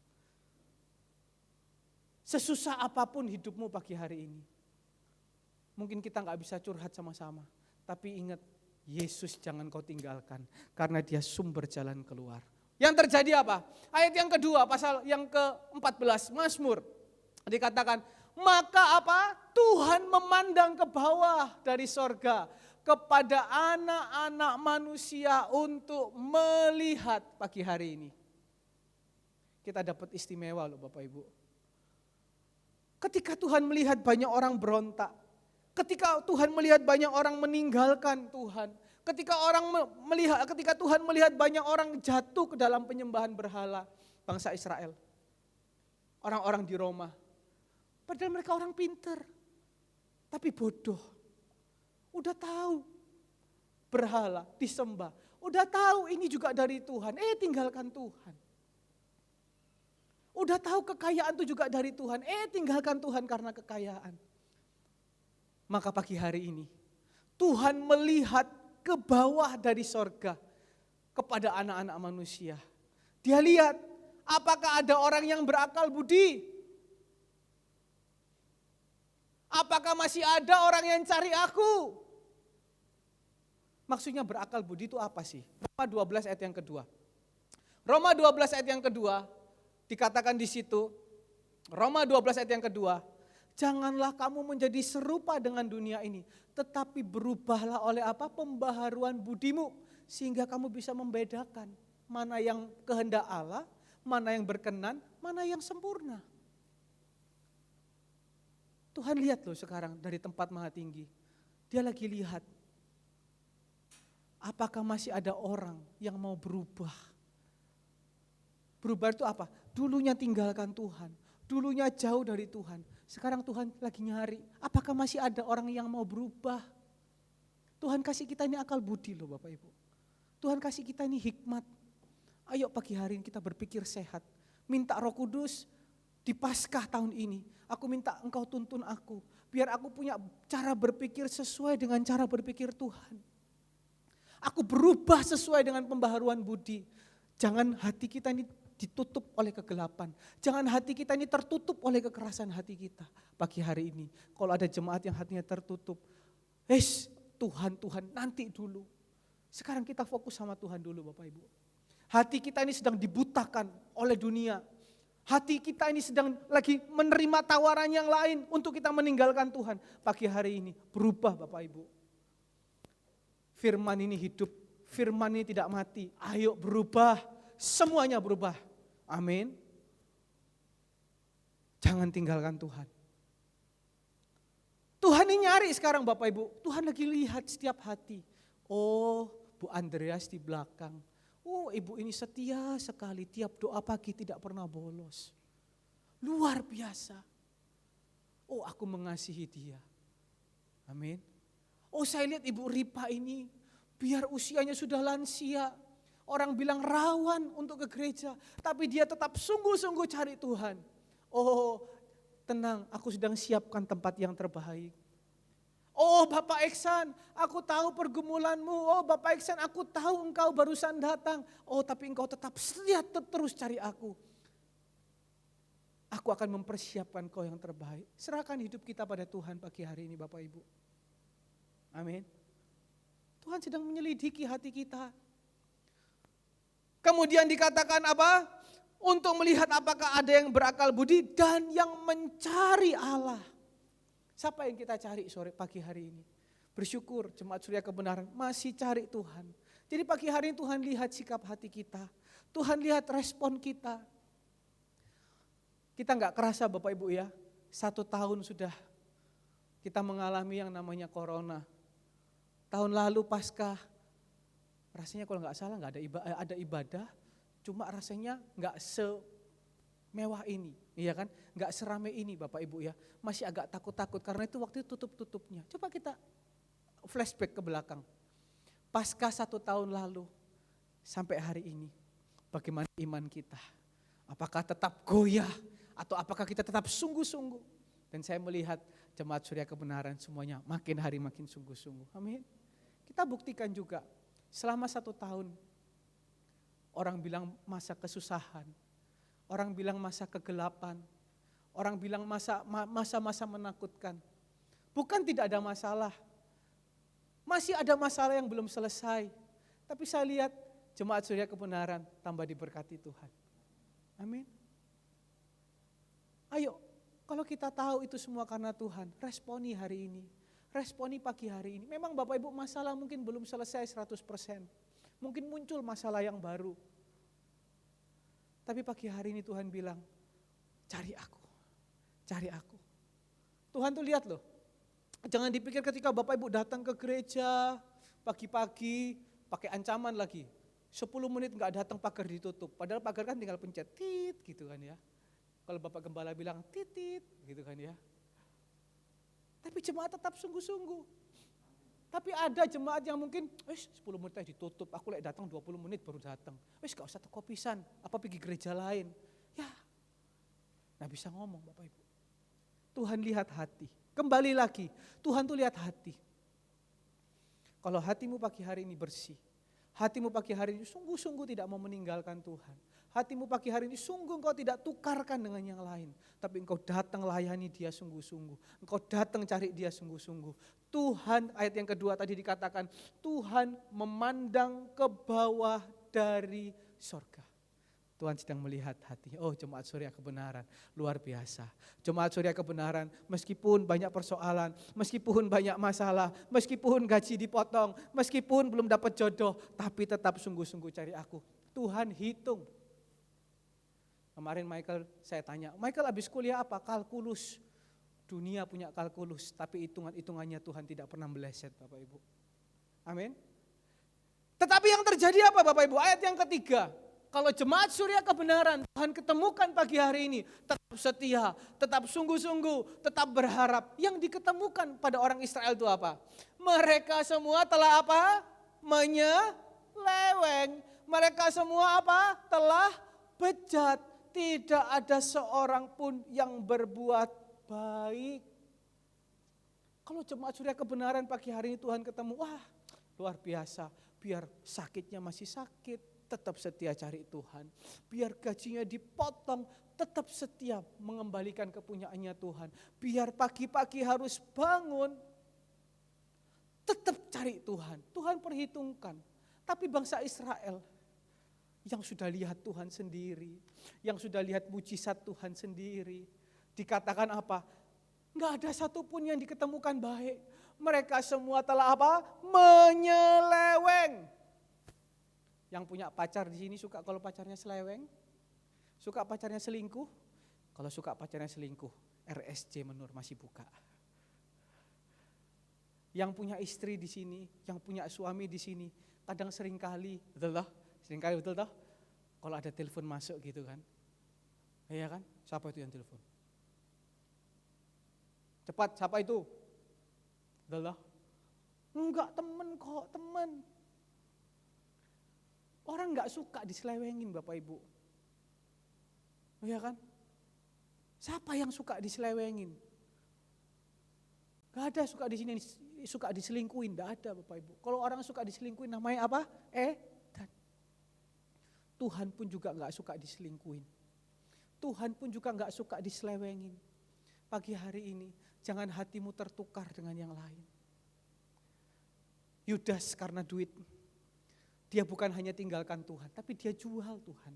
Sesusah apapun hidupmu pagi hari ini. Mungkin kita gak bisa curhat sama-sama. Tapi ingat, Yesus jangan kau tinggalkan. Karena dia sumber jalan keluar. Yang terjadi apa? Ayat yang kedua, pasal yang ke-14, Mazmur. Dikatakan, maka apa? Tuhan memandang ke bawah dari sorga. Kepada anak-anak manusia untuk melihat pagi hari ini. Kita dapat istimewa loh Bapak Ibu. Ketika Tuhan melihat banyak orang berontak, ketika Tuhan melihat banyak orang meninggalkan Tuhan, Ketika Tuhan melihat banyak orang jatuh ke dalam penyembahan berhala bangsa Israel. Orang-orang di Roma. Padahal mereka orang pintar. Tapi bodoh. Udah tahu berhala disembah. Udah tahu ini juga dari Tuhan. Tinggalkan Tuhan. Udah tahu kekayaan itu juga dari Tuhan. Tinggalkan Tuhan karena kekayaan. Maka pagi hari ini Tuhan melihat ke bawah dari sorga kepada anak-anak manusia. Dia lihat apakah ada orang yang berakal budi. Apakah masih ada orang yang cari aku? Maksudnya berakal budi itu apa sih? Roma 12 ayat yang kedua. Roma 12 ayat yang kedua dikatakan di situ, Roma 12 ayat yang kedua, janganlah kamu menjadi serupa dengan dunia ini, tetapi berubahlah oleh apa? Pembaharuan budimu, sehingga kamu bisa membedakan mana yang kehendak Allah, mana yang berkenan, mana yang sempurna. Tuhan lihat loh sekarang dari tempat maha tinggi. Dia lagi lihat. Apakah masih ada orang yang mau berubah? Berubah itu apa? Dulunya tinggalkan Tuhan. Dulunya jauh dari Tuhan. Sekarang Tuhan lagi nyari. Apakah masih ada orang yang mau berubah? Tuhan kasih kita ini akal budi loh Bapak Ibu. Tuhan kasih kita ini hikmat. Ayo pagi hari ini kita berpikir sehat. Minta Roh Kudus di Paskah tahun ini. Aku minta Engkau tuntun aku. Biar aku punya cara berpikir sesuai dengan cara berpikir Tuhan. Aku berubah sesuai dengan pembaharuan budi. Jangan hati kita ini ditutup oleh kegelapan. Jangan hati kita ini tertutup oleh kekerasan hati kita. Pagi hari ini, kalau ada jemaat yang hatinya tertutup, Tuhan nanti dulu. Sekarang kita fokus sama Tuhan dulu Bapak Ibu. Hati kita ini sedang dibutakan oleh dunia. Hati kita ini sedang lagi menerima tawaran yang lain untuk kita meninggalkan Tuhan. Pagi hari ini berubah Bapak Ibu. Firman ini hidup, firman ini tidak mati. Ayo berubah, semuanya berubah. Amin. Jangan tinggalkan Tuhan. Tuhan ini nyari sekarang Bapak Ibu. Tuhan lagi lihat setiap hati. Oh, Bu Andreas di belakang. Oh, ibu ini setia sekali, tiap doa pagi tidak pernah bolos. Luar biasa. Oh, aku mengasihi dia. Amin. Oh, saya lihat Ibu Ripa ini, biar usianya sudah lansia. Orang bilang rawan untuk ke gereja, tapi dia tetap sungguh-sungguh cari Tuhan. Oh, tenang, aku sedang siapkan tempat yang terbaik. Oh Bapak Eksan, aku tahu pergumulanmu. Oh Bapak Eksan, aku tahu engkau barusan datang. Oh tapi engkau tetap setia terus cari aku. Aku akan mempersiapkan kau yang terbaik. Serahkan hidup kita pada Tuhan pagi hari ini Bapak Ibu. Amin. Tuhan sedang menyelidiki hati kita. Kemudian dikatakan apa? Untuk melihat apakah ada yang berakal budi dan yang mencari Allah. Siapa yang kita cari sore pagi hari ini? Bersyukur Jemaat Surya Kebenaran masih cari Tuhan. Jadi pagi hari ini Tuhan lihat sikap hati kita. Tuhan lihat respon kita. Kita gak kerasa Bapak Ibu ya, 1 tahun sudah kita mengalami yang namanya corona. Tahun lalu Paskah, rasanya kalau gak salah gak ada ibadah, cuma rasanya gak semewah ini. Iya kan, gak seramai ini Bapak Ibu ya, masih agak takut-takut karena itu waktu itu tutup-tutupnya. Coba kita flashback ke belakang, Paskah 1 tahun lalu sampai hari ini, bagaimana iman kita? Apakah tetap goyah atau apakah kita tetap sungguh-sungguh? Dan saya melihat Jemaat Surya Kebenaran semuanya makin hari makin sungguh-sungguh, amin. Kita buktikan juga selama 1 tahun, orang bilang masa kesusahan, orang bilang masa kegelapan, orang bilang masa-masa menakutkan. Bukan tidak ada masalah, masih ada masalah yang belum selesai. Tapi saya lihat Jemaat Surya Kebenaran tambah diberkati Tuhan. Amin. Ayo, kalau kita tahu itu semua karena Tuhan, responi hari ini. Responi pagi hari ini. Memang Bapak Ibu masalah mungkin belum selesai 100%. Mungkin muncul masalah yang baru. Tapi pagi hari ini Tuhan bilang, cari aku, cari aku. Tuhan tuh lihat loh, jangan dipikir ketika Bapak Ibu datang ke gereja, Pagi-pagi pakai ancaman lagi. 10 menit nggak datang pagar ditutup. Padahal pagar kan tinggal pencet tit gitu kan ya. Kalau Bapak Gembala bilang titit gitu kan ya. Tapi jemaat tetap sungguh-sungguh. Tapi ada jemaat yang mungkin 10 menit aja ditutup, aku lek datang 20 menit baru datang. Gak usah teko pisan, apa pergi gereja lain. Ya, gak bisa ngomong Bapak Ibu. Tuhan lihat hati. Kembali lagi, Tuhan tuh lihat hati. Kalau hatimu pagi hari ini bersih, hatimu pagi hari ini sungguh-sungguh tidak mau meninggalkan Tuhan. Hatimu pagi hari ini sungguh engkau tidak tukarkan dengan yang lain. Tapi engkau datang layani dia sungguh-sungguh. Engkau datang cari dia sungguh-sungguh. Tuhan, ayat yang kedua tadi dikatakan, Tuhan memandang ke bawah dari sorga. Tuhan sedang melihat hati. Oh, jemaat Surya Kebenaran, luar biasa. Jemaat Surya Kebenaran, meskipun banyak persoalan, meskipun banyak masalah, meskipun gaji dipotong, meskipun belum dapat jodoh, tapi tetap sungguh-sungguh cari aku. Tuhan hitung. Kemarin Michael saya tanya, Michael habis kuliah apa? Kalkulus. Dunia punya kalkulus, tapi hitungan-hitungannya Tuhan tidak pernah meleset Bapak Ibu. Amin. Tetapi yang terjadi apa Bapak Ibu? Ayat yang ketiga. Kalau jemaat Surya Kebenaran Tuhan ketemukan pagi hari ini, tetap setia, tetap sungguh-sungguh, tetap berharap. Yang diketemukan pada orang Israel itu apa? Mereka semua telah apa? Menyeleweng. Mereka semua apa? Telah bejat. Tidak ada seorang pun yang berbuat baik. Kalau jemaat Surya Kebenaran pagi hari ini Tuhan ketemu, wah luar biasa. Biar sakitnya masih sakit, tetap setia cari Tuhan. Biar gajinya dipotong, tetap setia mengembalikan kepunyaannya Tuhan. Biar pagi-pagi harus bangun, tetap cari Tuhan. Tuhan perhitungkan. Tapi bangsa Israel yang sudah lihat Tuhan sendiri, yang sudah lihat mujizat Tuhan sendiri, dikatakan apa? Enggak ada satupun yang diketemukan baik. Mereka semua telah apa? Menyeleweng. Yang punya pacar di sini suka kalau pacarnya seleweng? Suka pacarnya selingkuh? Kalau suka pacarnya selingkuh, RSC Menur masih buka. Yang punya istri di sini, yang punya suami di sini, kadang seringkali, betul toh? Seringkali betul toh? Kalau ada telepon masuk gitu kan. Iya kan? Siapa itu yang telepon? Cepat, siapa itu? Betul toh? Enggak, temen kok, temen. Orang enggak suka diselewengin Bapak Ibu. Iya kan? Siapa yang suka diselewengin? Enggak ada suka di sini suka diselingkuin, enggak ada Bapak Ibu. Kalau orang suka diselingkuin namanya apa? Tuhan pun juga enggak suka diselingkuin. Tuhan pun juga enggak suka diselewengin. Pagi hari ini jangan hatimu tertukar dengan yang lain. Yudas karena duit, dia bukan hanya tinggalkan Tuhan, tapi dia jual Tuhan.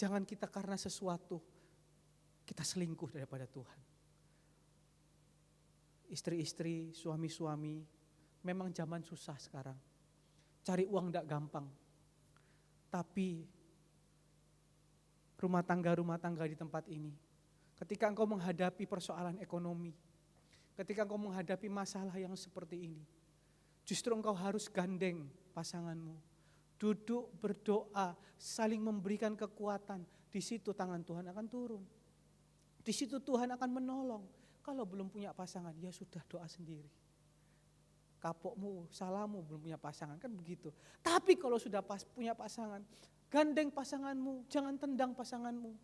Jangan kita karena sesuatu, kita selingkuh daripada Tuhan. Istri-istri, suami-suami, memang zaman susah sekarang. Cari uang tidak gampang. Tapi rumah tangga di tempat ini, ketika engkau menghadapi persoalan ekonomi, ketika engkau menghadapi masalah yang seperti ini, justru engkau harus gandeng pasanganmu. Duduk berdoa, saling memberikan kekuatan. Di situ tangan Tuhan akan turun. Di situ Tuhan akan menolong. Kalau belum punya pasangan, ya sudah doa sendiri. Kapokmu, salahmu belum punya pasangan, kan begitu. Tapi kalau sudah punya pasangan, gandeng pasanganmu, jangan tendang pasanganmu.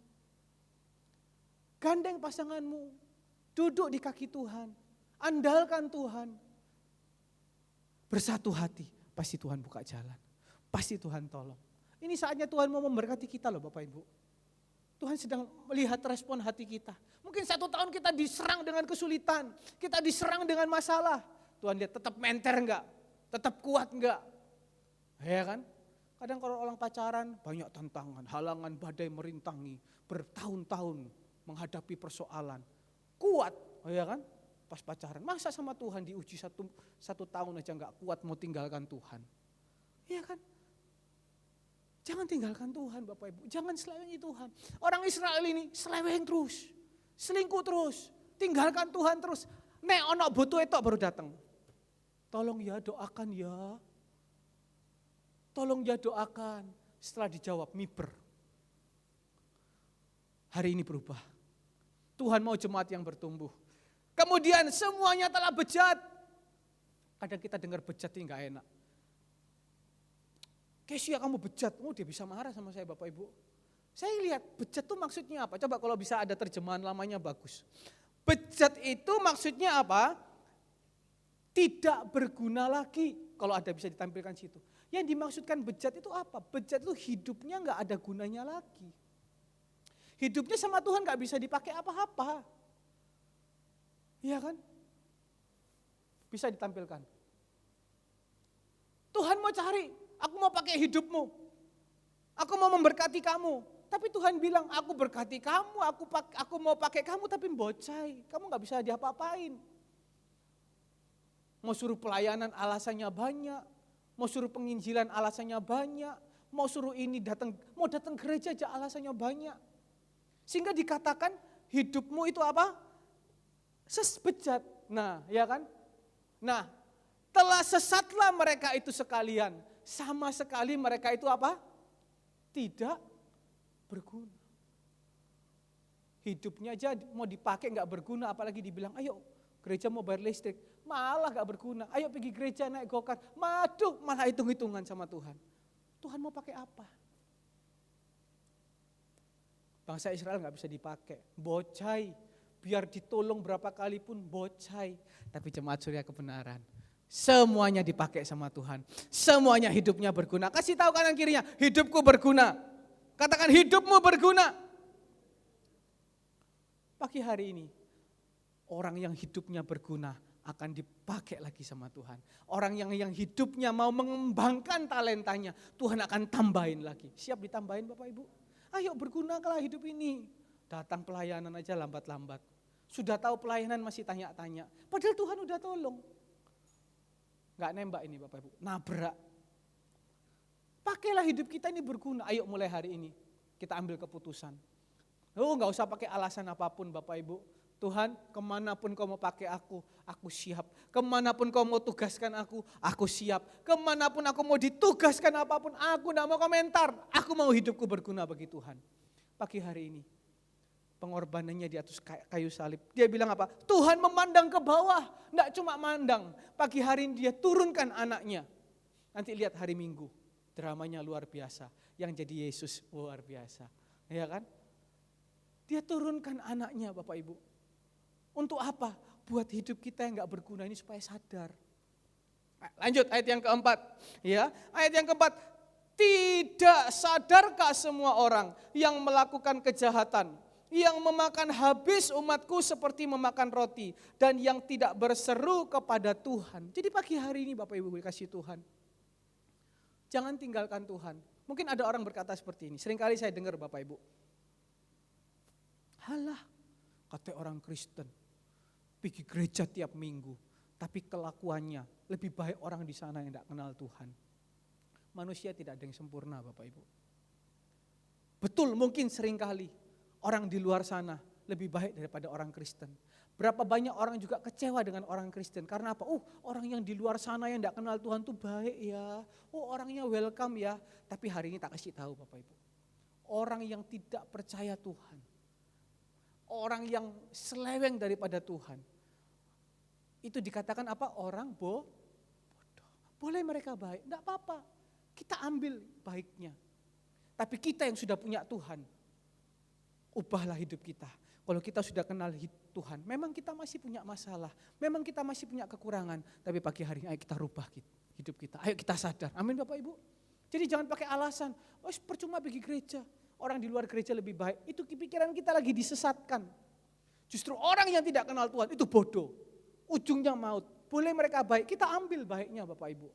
Gandeng pasanganmu, duduk di kaki Tuhan, andalkan Tuhan. Bersatu hati, pasti Tuhan buka jalan. Pasti Tuhan tolong. Ini saatnya Tuhan mau memberkati kita loh Bapak Ibu. Tuhan sedang melihat respon hati kita. Mungkin 1 tahun kita diserang dengan kesulitan, kita diserang dengan masalah. Tuhan lihat tetap menter enggak? Tetap kuat enggak? Ya kan? Kadang kalau orang pacaran banyak tantangan, halangan, badai merintangi, bertahun-tahun menghadapi persoalan. Kuat, ya kan? Pas pacaran, masa sama Tuhan diuji satu tahun aja enggak kuat mau tinggalkan Tuhan. Ya kan? Jangan tinggalkan Tuhan Bapak Ibu, jangan selewengi Tuhan. Orang Israel ini seleweng terus, selingkuh terus, tinggalkan Tuhan terus. Nek ono butuh itu baru datang. Tolong ya doakan ya. Tolong ya doakan. Setelah dijawab, miber. Hari ini berubah. Tuhan mau jemaat yang bertumbuh. Kemudian semuanya telah bejat. Kadang kita dengar bejat ini gak enak. Kesia kamu bejat. Oh dia bisa marah sama saya Bapak Ibu. Saya lihat bejat itu maksudnya apa? Coba kalau bisa ada terjemahan lamanya bagus. Bejat itu maksudnya apa? Tidak berguna lagi. Kalau ada bisa ditampilkan situ. Yang dimaksudkan bejat itu apa? Bejat itu hidupnya gak ada gunanya lagi. Hidupnya sama Tuhan gak bisa dipakai apa-apa. Iya kan? Bisa ditampilkan. Tuhan mau cari, aku mau pakai hidupmu. Aku mau memberkati kamu. Tapi Tuhan bilang, aku berkati kamu, aku mau pakai kamu tapi bocai. Kamu gak bisa diapa-apain. Mau suruh pelayanan alasannya banyak. Mau suruh penginjilan alasannya banyak. Mau suruh ini mau datang gereja aja alasannya banyak. Sehingga dikatakan hidupmu itu apa? Bejat. Nah, ya kan? Nah, telah sesatlah mereka itu sekalian. Sama sekali mereka itu apa? Tidak berguna. Hidupnya aja mau dipakai gak berguna, apalagi dibilang, ayo gereja mau bayar listrik. Malah gak berguna. Ayo pergi gereja naik gokar. Maduh, malah hitung-hitungan sama Tuhan. Tuhan mau pakai apa? Bangsa Israel gak bisa dipakai. Bocai. Biar ditolong berapa kali pun bocai. Tapi jemaat surya kebenaran. Semuanya dipakai sama Tuhan. Semuanya hidupnya berguna. Kasih tahu kanan kirinya, hidupku berguna. Katakan hidupmu berguna. Pagi hari ini, orang yang hidupnya berguna akan dipakai lagi sama Tuhan. Orang yang hidupnya mau mengembangkan talentanya, Tuhan akan tambahin lagi. Siap ditambahin Bapak Ibu? Ayo bergunakanlah hidup ini. Datang pelayanan aja lambat-lambat. Sudah tahu pelayanan masih tanya-tanya. Padahal Tuhan udah tolong. Gak nembak ini Bapak Ibu, nabrak. Pakailah hidup kita ini berguna. Ayo mulai hari ini kita ambil keputusan. Oh gak usah pakai alasan apapun Bapak Ibu. Tuhan kemanapun kau mau pakai aku siap. Kemanapun kau mau tugaskan aku siap. Kemanapun aku mau ditugaskan apapun, aku gak mau komentar. Aku mau hidupku berguna bagi Tuhan. Pagi hari ini, pengorbanannya di atas kayu salib. Dia bilang apa? Tuhan memandang ke bawah. Gak cuma mandang. Pagi hari ini dia turunkan anaknya. Nanti lihat hari Minggu. Dramanya luar biasa. Yang jadi Yesus luar biasa. Ya kan? Dia turunkan anaknya Bapak Ibu. Untuk apa? Buat hidup kita yang gak berguna ini supaya sadar. Lanjut ayat yang keempat. Ya, ayat yang keempat. Tidak sadarkah semua orang yang melakukan kejahatan, yang memakan habis umatku seperti memakan roti, dan yang tidak berseru kepada Tuhan. Jadi pagi hari ini Bapak Ibu dikasih Tuhan. Jangan tinggalkan Tuhan. Mungkin ada orang berkata seperti ini. Seringkali saya dengar Bapak Ibu. Halah, kata orang Kristen. Pergi gereja tiap minggu, tapi kelakuannya lebih baik orang di sana yang tidak kenal Tuhan. Manusia tidak ada yang sempurna Bapak Ibu. Betul mungkin seringkali orang di luar sana lebih baik daripada orang Kristen. Berapa banyak orang juga kecewa dengan orang Kristen. Karena apa? Orang yang di luar sana yang tidak kenal Tuhan tuh baik ya. Orangnya welcome ya. Tapi hari ini tak kasih tahu Bapak Ibu. Orang yang tidak percaya Tuhan. Orang yang seleweng daripada Tuhan. Itu dikatakan apa? Orang bodoh. Boleh mereka baik, enggak apa-apa. Kita ambil baiknya. Tapi kita yang sudah punya Tuhan, ubahlah hidup kita. Kalau kita sudah kenal Tuhan, memang kita masih punya masalah. Memang kita masih punya kekurangan. Tapi pagi hari ini ayo kita rubah hidup kita. Ayo kita sadar. Amin Bapak Ibu. Jadi jangan pakai alasan, percuma pergi gereja. Orang di luar gereja lebih baik. Itu pikiran kita lagi disesatkan. Justru orang yang tidak kenal Tuhan itu bodoh. Ujungnya maut. Boleh mereka baik, kita ambil baiknya Bapak Ibu.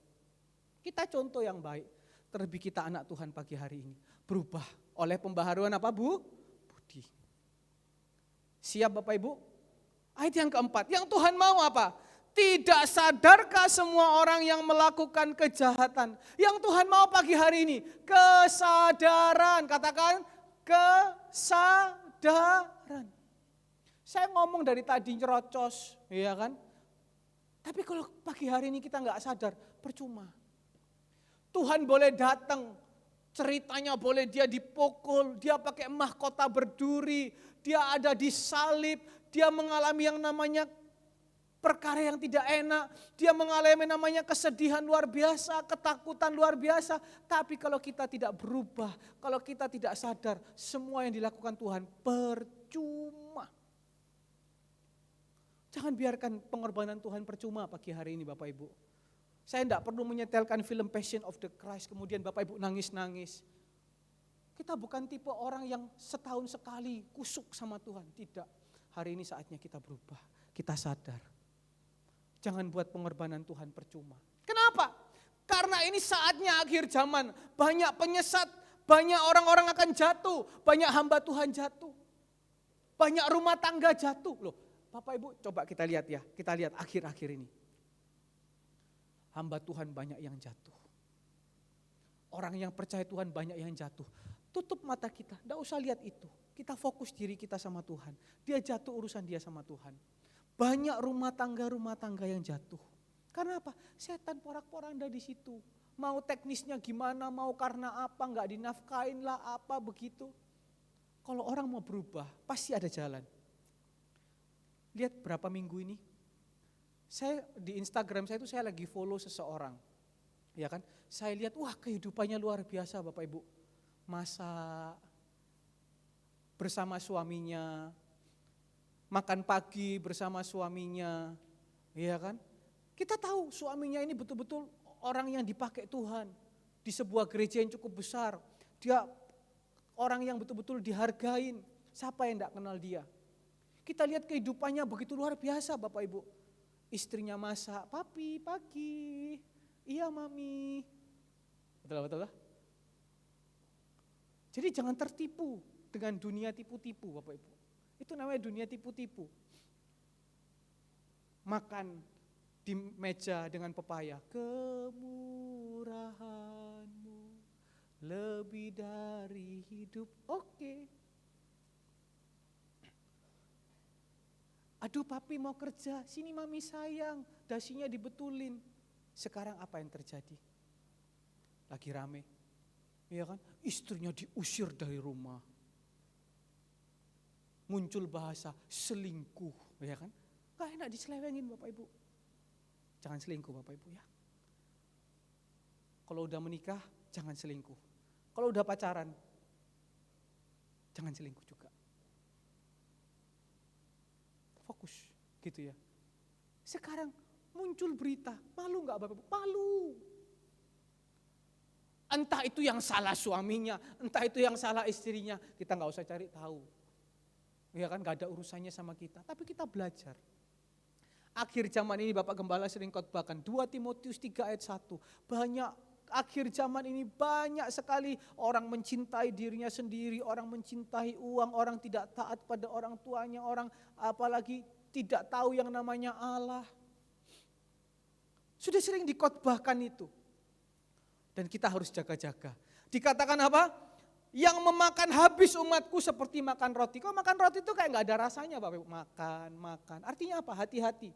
Kita contoh yang baik. Terlebih kita anak Tuhan pagi hari ini. Berubah oleh pembaharuan apa Bu? Budi. Siap Bapak Ibu? Ayat yang keempat, yang Tuhan mau apa? Tidak sadarkah semua orang yang melakukan kejahatan? Yang Tuhan mau pagi hari ini, kesadaran. Katakan kesadaran. Saya ngomong dari tadi nyerocos, ya kan? Tapi kalau pagi hari ini kita nggak sadar, percuma. Tuhan boleh datang, ceritanya boleh dia dipukul, dia pakai mahkota berduri, dia ada di salib, dia mengalami yang namanya perkara yang tidak enak, dia mengalami namanya kesedihan luar biasa, ketakutan luar biasa. Tapi kalau kita tidak berubah, kalau kita tidak sadar, semua yang dilakukan Tuhan percuma. Jangan biarkan pengorbanan Tuhan percuma pagi hari ini Bapak Ibu. Saya tidak perlu menyetelkan film Passion of the Christ, kemudian Bapak Ibu nangis-nangis. Kita bukan tipe orang yang setahun sekali kusuk sama Tuhan, tidak. Hari ini saatnya kita berubah, kita sadar. Jangan buat pengorbanan Tuhan percuma. Kenapa? Karena ini saatnya akhir zaman, banyak penyesat, banyak orang-orang akan jatuh, banyak hamba Tuhan jatuh. Banyak rumah tangga jatuh. Loh, Bapak Ibu coba kita lihat ya, kita lihat akhir-akhir ini. Hamba Tuhan banyak yang jatuh. Orang yang percaya Tuhan banyak yang jatuh. Tutup mata kita, enggak usah lihat itu. Kita fokus diri kita sama Tuhan. Dia jatuh urusan dia sama Tuhan. Banyak rumah tangga yang jatuh. Karena apa? Setan porak-poranda di situ. Mau teknisnya gimana, mau karena apa, enggak dinafkain lah apa begitu. Kalau orang mau berubah, pasti ada jalan. Lihat berapa minggu ini, saya di Instagram saya itu saya lagi follow seseorang, ya kan? Saya lihat, wah kehidupannya luar biasa Bapak Ibu, masak bersama suaminya, makan pagi bersama suaminya, ya kan? Kita tahu suaminya ini betul-betul orang yang dipakai Tuhan di sebuah gereja yang cukup besar. Dia orang yang betul-betul dihargain. Siapa yang tidak kenal dia? Kita lihat kehidupannya begitu luar biasa Bapak Ibu. Istrinya masak, papi pagi, iya mami. Betul. Jadi jangan tertipu dengan dunia tipu-tipu Bapak Ibu. Itu namanya dunia tipu-tipu. Makan di meja dengan pepaya. Kemurahanmu lebih dari hidup. Oke. Aduh papi mau kerja, sini mami sayang, dasinya dibetulin. Sekarang apa yang terjadi? Lagi rame, ya kan? Istrinya diusir dari rumah. Muncul bahasa selingkuh, ya kan? Gak enak diselewengin Bapak Ibu. Jangan selingkuh Bapak Ibu ya. Kalau udah menikah, jangan selingkuh. Kalau udah pacaran, jangan selingkuh juga. Fokus gitu ya. Sekarang muncul berita, malu gak Bapak Ibu? Malu. Entah itu yang salah suaminya, entah itu yang salah istrinya, kita gak usah cari tahu. Ya kan gak ada urusannya sama kita, tapi kita belajar. Akhir zaman ini Bapak Gembala sering khotbahkan 2 Timotius 3 ayat 1. Banyak akhir zaman ini banyak sekali orang mencintai dirinya sendiri, orang mencintai uang, orang tidak taat pada orang tuanya, orang apalagi tidak tahu yang namanya Allah. Sudah sering dikhotbahkan itu. Dan kita harus jaga-jaga. Dikatakan apa? Yang memakan habis umatku seperti makan roti. Kok makan roti itu kayak gak ada rasanya Bapak Ibu. Makan. Artinya apa? Hati-hati.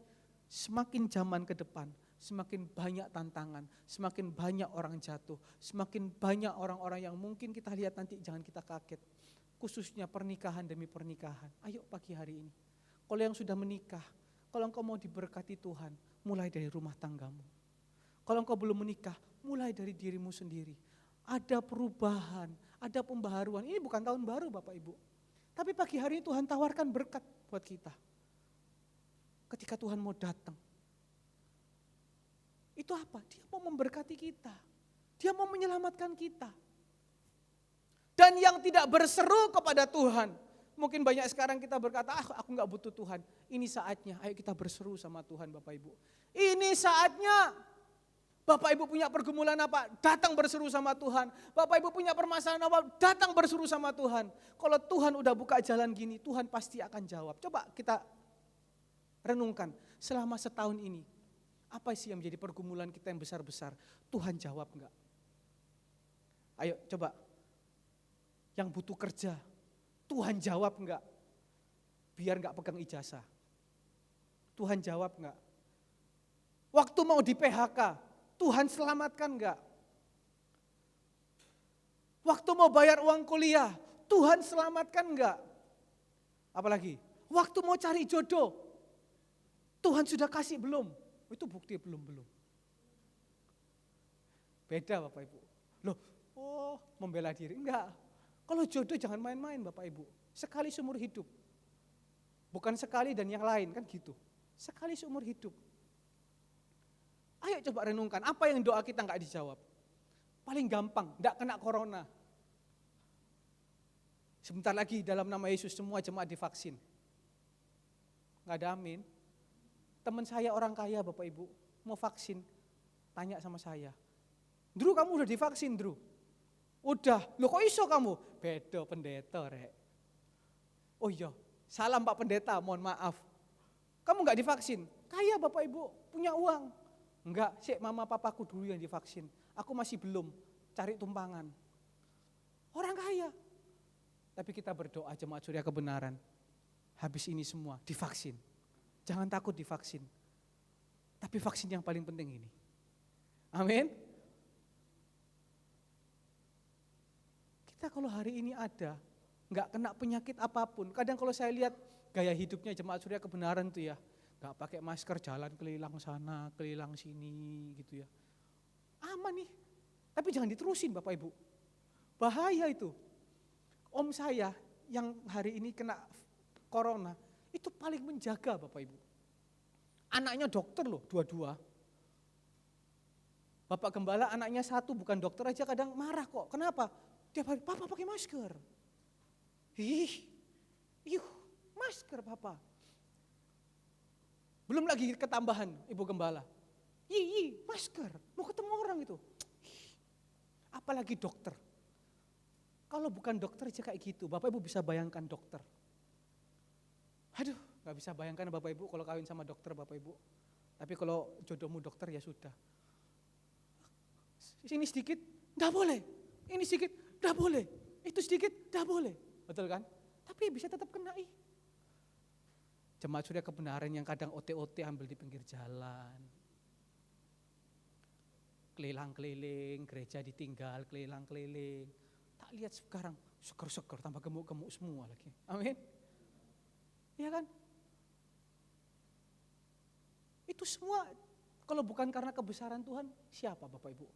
Semakin zaman ke depan, semakin banyak tantangan, semakin banyak orang jatuh, semakin banyak orang-orang yang mungkin kita lihat nanti jangan kita kaget. Khususnya pernikahan demi pernikahan. Ayo pagi hari ini. Kalau yang sudah menikah, kalau engkau mau diberkati Tuhan, mulai dari rumah tanggamu. Kalau engkau belum menikah, mulai dari dirimu sendiri. Ada perubahan, ada pembaharuan. Ini bukan tahun baru Bapak Ibu. Tapi pagi hari ini Tuhan tawarkan berkat buat kita. Ketika Tuhan mau datang. Itu apa? Dia mau memberkati kita. Dia mau menyelamatkan kita. Dan yang tidak berseru kepada Tuhan. Mungkin banyak sekarang kita berkata, aku gak butuh Tuhan. Ini saatnya, ayo kita berseru sama Tuhan Bapak Ibu. Ini saatnya. Bapak Ibu punya pergumulan apa? Datang berseru sama Tuhan. Bapak Ibu punya permasalahan apa? Datang berseru sama Tuhan. Kalau Tuhan udah buka jalan gini, Tuhan pasti akan jawab. Coba kita renungkan selama setahun ini. Apa sih yang menjadi pergumulan kita yang besar-besar? Tuhan jawab enggak? Ayo coba. Yang butuh kerja, Tuhan jawab enggak? biar gak pegang ijazah. Tuhan jawab gak? Waktu mau di PHK, Tuhan selamatkan gak? Waktu mau bayar uang kuliah, Tuhan selamatkan gak? Apalagi, waktu mau cari jodoh, Tuhan sudah kasih belum? Itu bukti belum. Beda Bapak Ibu. Loh, membela diri. Enggak. Kalau jodoh jangan main-main Bapak Ibu. Sekali seumur hidup. Bukan sekali dan yang lain, kan gitu. Sekali seumur hidup. Ayo coba renungkan, apa yang doa kita enggak dijawab? Paling gampang, enggak kena corona. Sebentar lagi dalam nama Yesus semua jemaat divaksin. Enggak ada amin. Teman saya orang kaya Bapak Ibu, mau vaksin, tanya sama saya. Drew, kamu udah divaksin, Drew? Udah. Loh kok iso kamu? Beda pendeta, rek. Oh iya, salam Pak Pendeta, mohon maaf. Kamu enggak divaksin? Kaya Bapak Ibu, punya uang. Enggak, mama papaku dulu yang divaksin. Aku masih belum, cari tumpangan. Orang kaya. Tapi kita berdoa jemaat surya kebenaran. Habis ini semua divaksin. Jangan takut divaksin. Tapi vaksin yang paling penting ini. Amin. Kita kalau hari ini ada, nggak kena penyakit apapun. Kadang kalau saya lihat gaya hidupnya jemaat surya kebenaran tuh ya, nggak pakai masker, jalan kelilang sana, kelilang sini gitu ya. Aman nih, tapi jangan diterusin Bapak Ibu. Bahaya itu. Om saya yang hari ini kena corona, itu paling menjaga Bapak Ibu. Anaknya dokter loh, dua-dua. Bapak Gembala anaknya satu, bukan dokter aja kadang marah kok. Kenapa? Tiap hari, papa pakai masker. Masker papa. Belum lagi ketambahan Ibu Gembala. Masker, mau ketemu orang itu. Apalagi dokter. Kalau bukan dokter aja kayak gitu, Bapak Ibu bisa bayangkan dokter. Aduh, gak bisa bayangkan Bapak Ibu kalau kawin sama dokter Bapak Ibu. Tapi kalau jodohmu dokter ya sudah. Sini sedikit, gak boleh. Ini sedikit, gak boleh. Itu sedikit, gak boleh. Betul kan? Tapi bisa tetap kena. Jemaat surya kebenaran yang kadang OT-OT ambil di pinggir jalan. Keliling-keliling, gereja ditinggal, keliling-keliling. Tak lihat sekarang, seger-seger, tambah gemuk-gemuk semua lagi. Amin. Iya kan? Itu semua kalau bukan karena kebesaran Tuhan, siapa Bapak Ibu?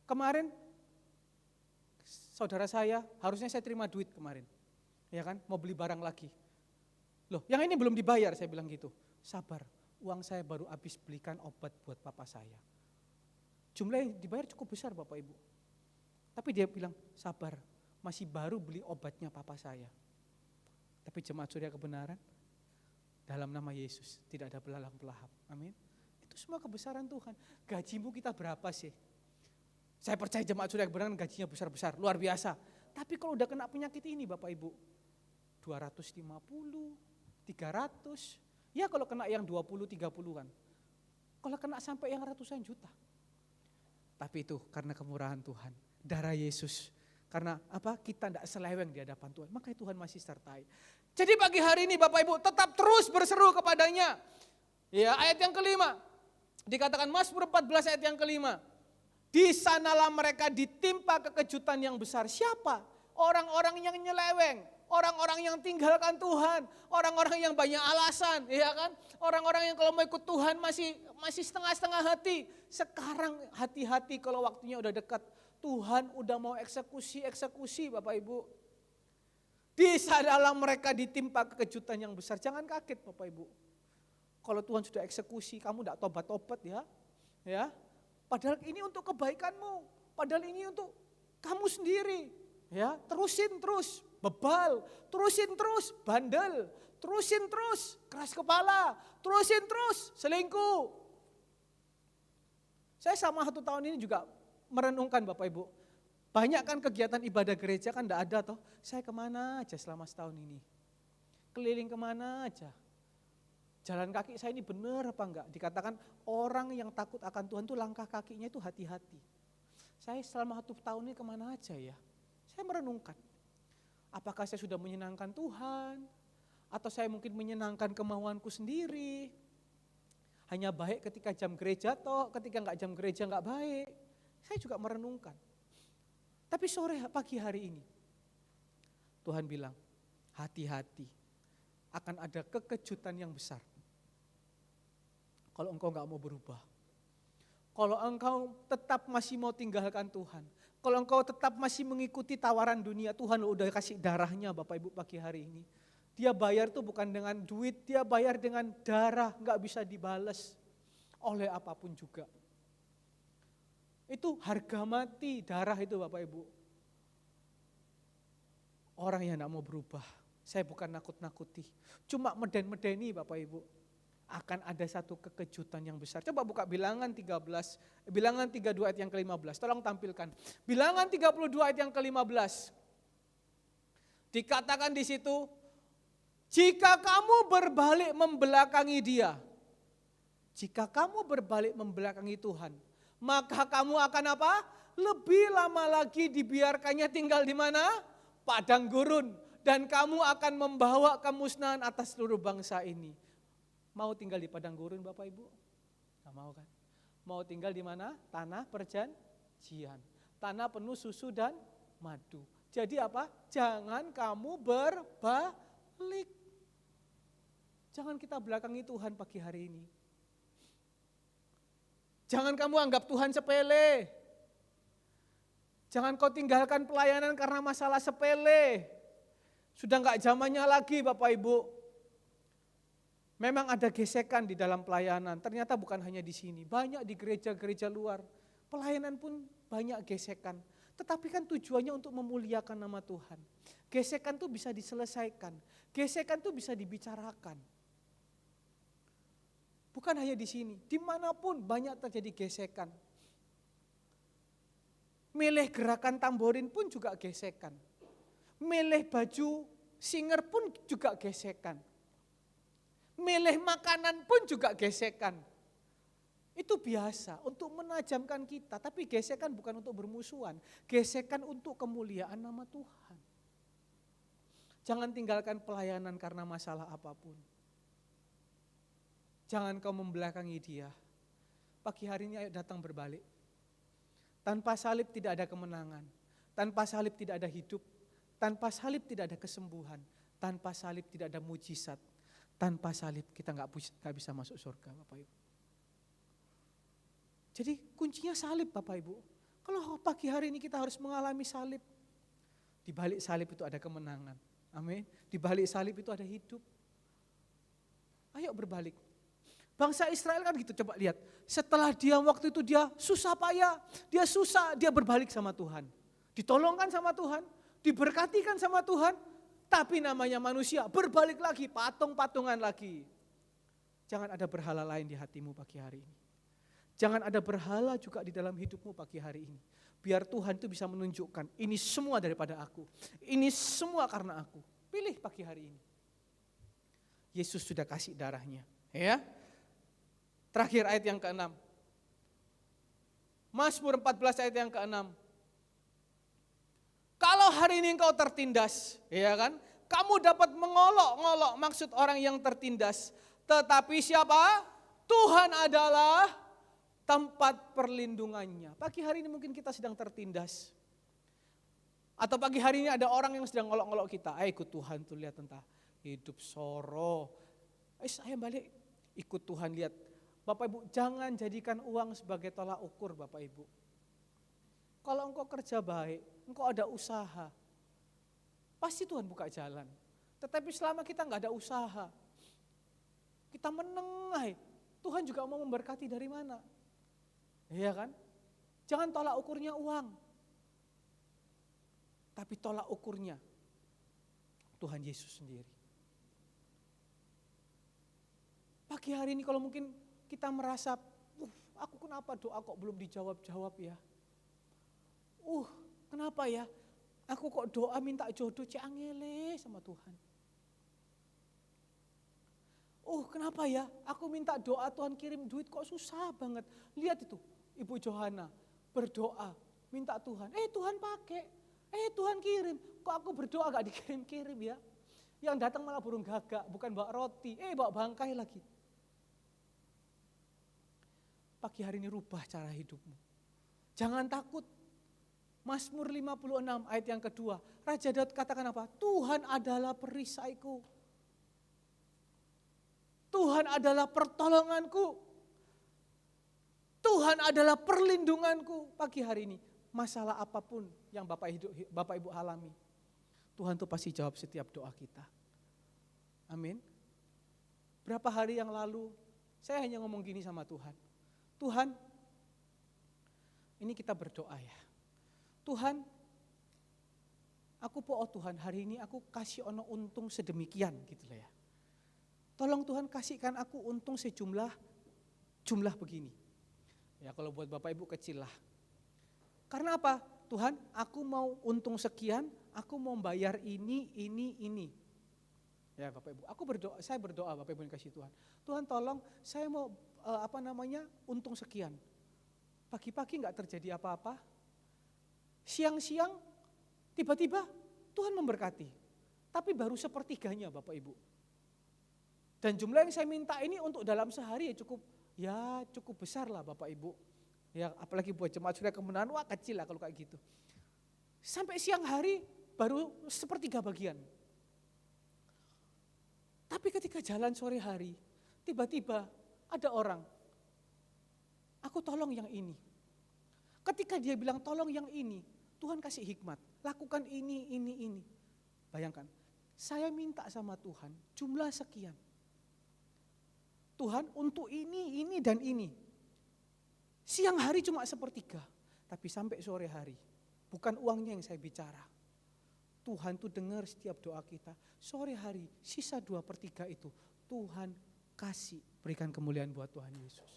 Kemarin saudara saya, harusnya saya terima duit kemarin. Ya kan, mau beli barang lagi. Loh, yang ini belum dibayar, saya bilang gitu. Sabar, uang saya baru habis belikan obat buat papa saya. Jumlah yang dibayar cukup besar Bapak Ibu. Tapi dia bilang, sabar, masih baru beli obatnya papa saya. Tapi jemaat surya kebenaran, dalam nama Yesus tidak ada belalang pelahap. Amin. Itu semua kebesaran Tuhan. Gajimu kita berapa sih? Saya percaya jemaat surya kebenaran gajinya besar-besar, luar biasa. Tapi kalau udah kena penyakit ini Bapak Ibu, 250, 300, ya kalau kena yang 20-30-an. Kalau kena sampai yang ratusan juta. Tapi itu karena kemurahan Tuhan, darah Yesus. Karena apa? Kita tidak seleweng di hadapan Tuhan, makanya Tuhan masih sertai. Jadi pagi hari ini Bapak Ibu tetap terus berseru kepadanya. Ya, ayat yang kelima, dikatakan Mazmur 14 ayat yang kelima. Di sanalah mereka ditimpa kekejutan yang besar. Siapa? Orang-orang yang nyeleweng, orang-orang yang tinggalkan Tuhan, orang-orang yang banyak alasan, ya kan? Orang-orang yang kalau mau ikut Tuhan masih setengah-setengah hati. Sekarang hati-hati kalau waktunya udah dekat. Tuhan udah mau eksekusi Bapak Ibu. Di sanalah mereka ditimpa kekejutan yang besar. Jangan kaget Bapak Ibu. Kalau Tuhan sudah eksekusi, kamu tidak tobat-tobat ya. Padahal ini untuk kebaikanmu, padahal ini untuk kamu sendiri. Ya, terusin terus, bebal, terusin terus, bandel, terusin terus, keras kepala, terusin terus, selingkuh. Saya sama 1 tahun ini juga merenungkan Bapak Ibu. Banyak kan kegiatan ibadah gereja kan enggak ada toh. Saya kemana aja selama setahun ini? Keliling kemana aja? Jalan kaki saya ini benar apa enggak? Dikatakan orang yang takut akan Tuhan tuh langkah kakinya itu hati-hati. Saya selama 1 tahun ini kemana aja ya? Saya merenungkan. Apakah saya sudah menyenangkan Tuhan? Atau saya mungkin menyenangkan kemauanku sendiri? Hanya baik ketika jam gereja toh, ketika enggak jam gereja enggak baik. Saya juga merenungkan. Tapi pagi hari ini, Tuhan bilang, hati-hati, akan ada kekejutan yang besar. Kalau engkau enggak mau berubah. Kalau engkau tetap masih mau tinggalkan Tuhan. Kalau engkau tetap masih mengikuti tawaran dunia, Tuhan udah kasih darahnya Bapak Ibu pagi hari ini. Dia bayar tuh bukan dengan duit, dia bayar dengan darah, gak bisa dibales oleh apapun juga. Itu harga mati darah itu Bapak Ibu. Orang yang gak mau berubah, saya bukan nakut-nakuti, cuma meden-medeni Bapak Ibu. Akan ada satu kekejutan yang besar. Coba buka Bilangan 32 ayat yang ke-15, tolong tampilkan. Bilangan 32 ayat yang ke-15. Dikatakan di situ, jika kamu berbalik membelakangi dia, jika kamu berbalik membelakangi Tuhan, maka kamu akan apa? Lebih lama lagi dibiarkannya tinggal di mana? Padang gurun. Dan kamu akan membawa kemusnahan atas seluruh bangsa ini. Mau tinggal di padang gurun Bapak Ibu? Gak mau kan? Mau tinggal di mana? Tanah perjanjian. Tanah penuh susu dan madu. Jadi apa? Jangan kamu berbalik. Jangan kita belakangi Tuhan pagi hari ini. Jangan kamu anggap Tuhan sepele. Jangan kau tinggalkan pelayanan karena masalah sepele. Sudah enggak zamannya lagi Bapak Ibu. Memang ada gesekan di dalam pelayanan. Ternyata bukan hanya di sini. Banyak di gereja-gereja luar. Pelayanan pun banyak gesekan. Tetapi kan tujuannya untuk memuliakan nama Tuhan. Gesekan itu bisa diselesaikan. Gesekan itu bisa dibicarakan. Bukan hanya di sini, dimanapun banyak terjadi gesekan. Milih gerakan tamborin pun juga gesekan. Milih baju singer pun juga gesekan. Milih makanan pun juga gesekan. Itu biasa untuk menajamkan kita, tapi gesekan bukan untuk bermusuhan. Gesekan untuk kemuliaan nama Tuhan. Jangan tinggalkan pelayanan karena masalah apapun. Jangan kau membelakangi dia. Pagi hari ini ayo datang berbalik. Tanpa salib tidak ada kemenangan. Tanpa salib tidak ada hidup. Tanpa salib tidak ada kesembuhan. Tanpa salib tidak ada mujizat. Tanpa salib kita nggak bisa masuk surga Bapak Ibu. Jadi kuncinya salib Bapak Ibu. Kalau pagi hari ini kita harus mengalami salib. Di balik salib itu ada kemenangan. Amin. Di balik salib itu ada hidup. Ayo berbalik. Bangsa Israel kan gitu, coba lihat. Setelah dia waktu itu dia susah payah, dia berbalik sama Tuhan. Ditolongkan sama Tuhan, diberkatikan sama Tuhan, tapi namanya manusia berbalik lagi, patung-patungan lagi. Jangan ada berhala lain di hatimu pagi hari ini. Jangan ada berhala juga di dalam hidupmu pagi hari ini. Biar Tuhan itu bisa menunjukkan, ini semua daripada aku, ini semua karena aku. Pilih pagi hari ini. Yesus sudah kasih darahnya, ya. Terakhir ayat yang ke-6. Mazmur 14 ayat yang ke-6. Kalau hari ini engkau tertindas, ya kan? Kamu dapat mengolok-ngolok maksud orang yang tertindas. Tetapi siapa? Tuhan adalah tempat perlindungannya. Pagi hari ini mungkin kita sedang tertindas. Atau pagi hari ini ada orang yang sedang ngolok-ngolok kita. Ayo ikut Tuhan tuh lihat tentang hidup soro. Saya balik ikut Tuhan lihat. Bapak Ibu, jangan jadikan uang sebagai tolak ukur Bapak Ibu. Kalau engkau kerja baik, engkau ada usaha, pasti Tuhan buka jalan. Tetapi selama kita nggak ada usaha, kita menengahi, Tuhan juga mau memberkati dari mana? Iya kan? Jangan tolak ukurnya uang. Tapi tolak ukurnya Tuhan Yesus sendiri. Pagi hari ini kalau mungkin kita merasa, aku kenapa doa kok belum dijawab-jawab ya? Kenapa ya? Aku kok doa minta jodoh angele sama Tuhan. Kenapa ya? Aku minta doa Tuhan kirim duit kok susah banget. Lihat itu, Ibu Johana berdoa, minta Tuhan. Tuhan pakai. Tuhan kirim, kok aku berdoa gak dikirim-kirim ya. Yang datang malah burung gagak, bukan bawa roti, bawa bangkai lagi. Pagi hari ini rubah cara hidupmu. Jangan takut. Mazmur 56 ayat yang kedua, Raja Daud katakan apa? Tuhan adalah perisaiku. Tuhan adalah pertolonganku. Tuhan adalah perlindunganku. Pagi hari ini, masalah apapun yang Bapak Ibu alami, Tuhan tuh pasti jawab setiap doa kita. Amin. Berapa hari yang lalu, saya hanya ngomong gini sama Tuhan. Tuhan, ini kita berdoa ya. Tuhan, Tuhan hari ini aku kasih ono untung sedemikian gitu lah ya. Tolong Tuhan kasihkan aku untung jumlah begini. Ya kalau buat Bapak Ibu kecil lah. Karena apa? Tuhan, aku mau untung sekian, aku mau bayar ini. Ya Bapak Ibu, saya berdoa Bapak Ibu yang kasih Tuhan. Tuhan tolong saya mau untung sekian. Pagi-pagi gak terjadi apa-apa. Siang-siang tiba-tiba Tuhan memberkati. Tapi baru sepertiganya Bapak Ibu. Dan jumlah yang saya minta ini untuk dalam sehari cukup besar lah Bapak Ibu. Ya apalagi buat jemaat Surya Kemenangan, wah kecil lah kalau kayak gitu. Sampai siang hari baru sepertiga bagian. Tapi ketika jalan sore hari, tiba-tiba ada orang, aku tolong yang ini. Ketika dia bilang tolong yang ini, Tuhan kasih hikmat, lakukan ini. Bayangkan, saya minta sama Tuhan jumlah sekian. Tuhan untuk ini dan ini. Siang hari cuma sepertiga, tapi sampai sore hari, bukan uangnya yang saya bicara. Tuhan tuh dengar setiap doa kita. Sore hari, sisa 2/3 itu, Tuhan kasih, berikan kemuliaan buat Tuhan Yesus.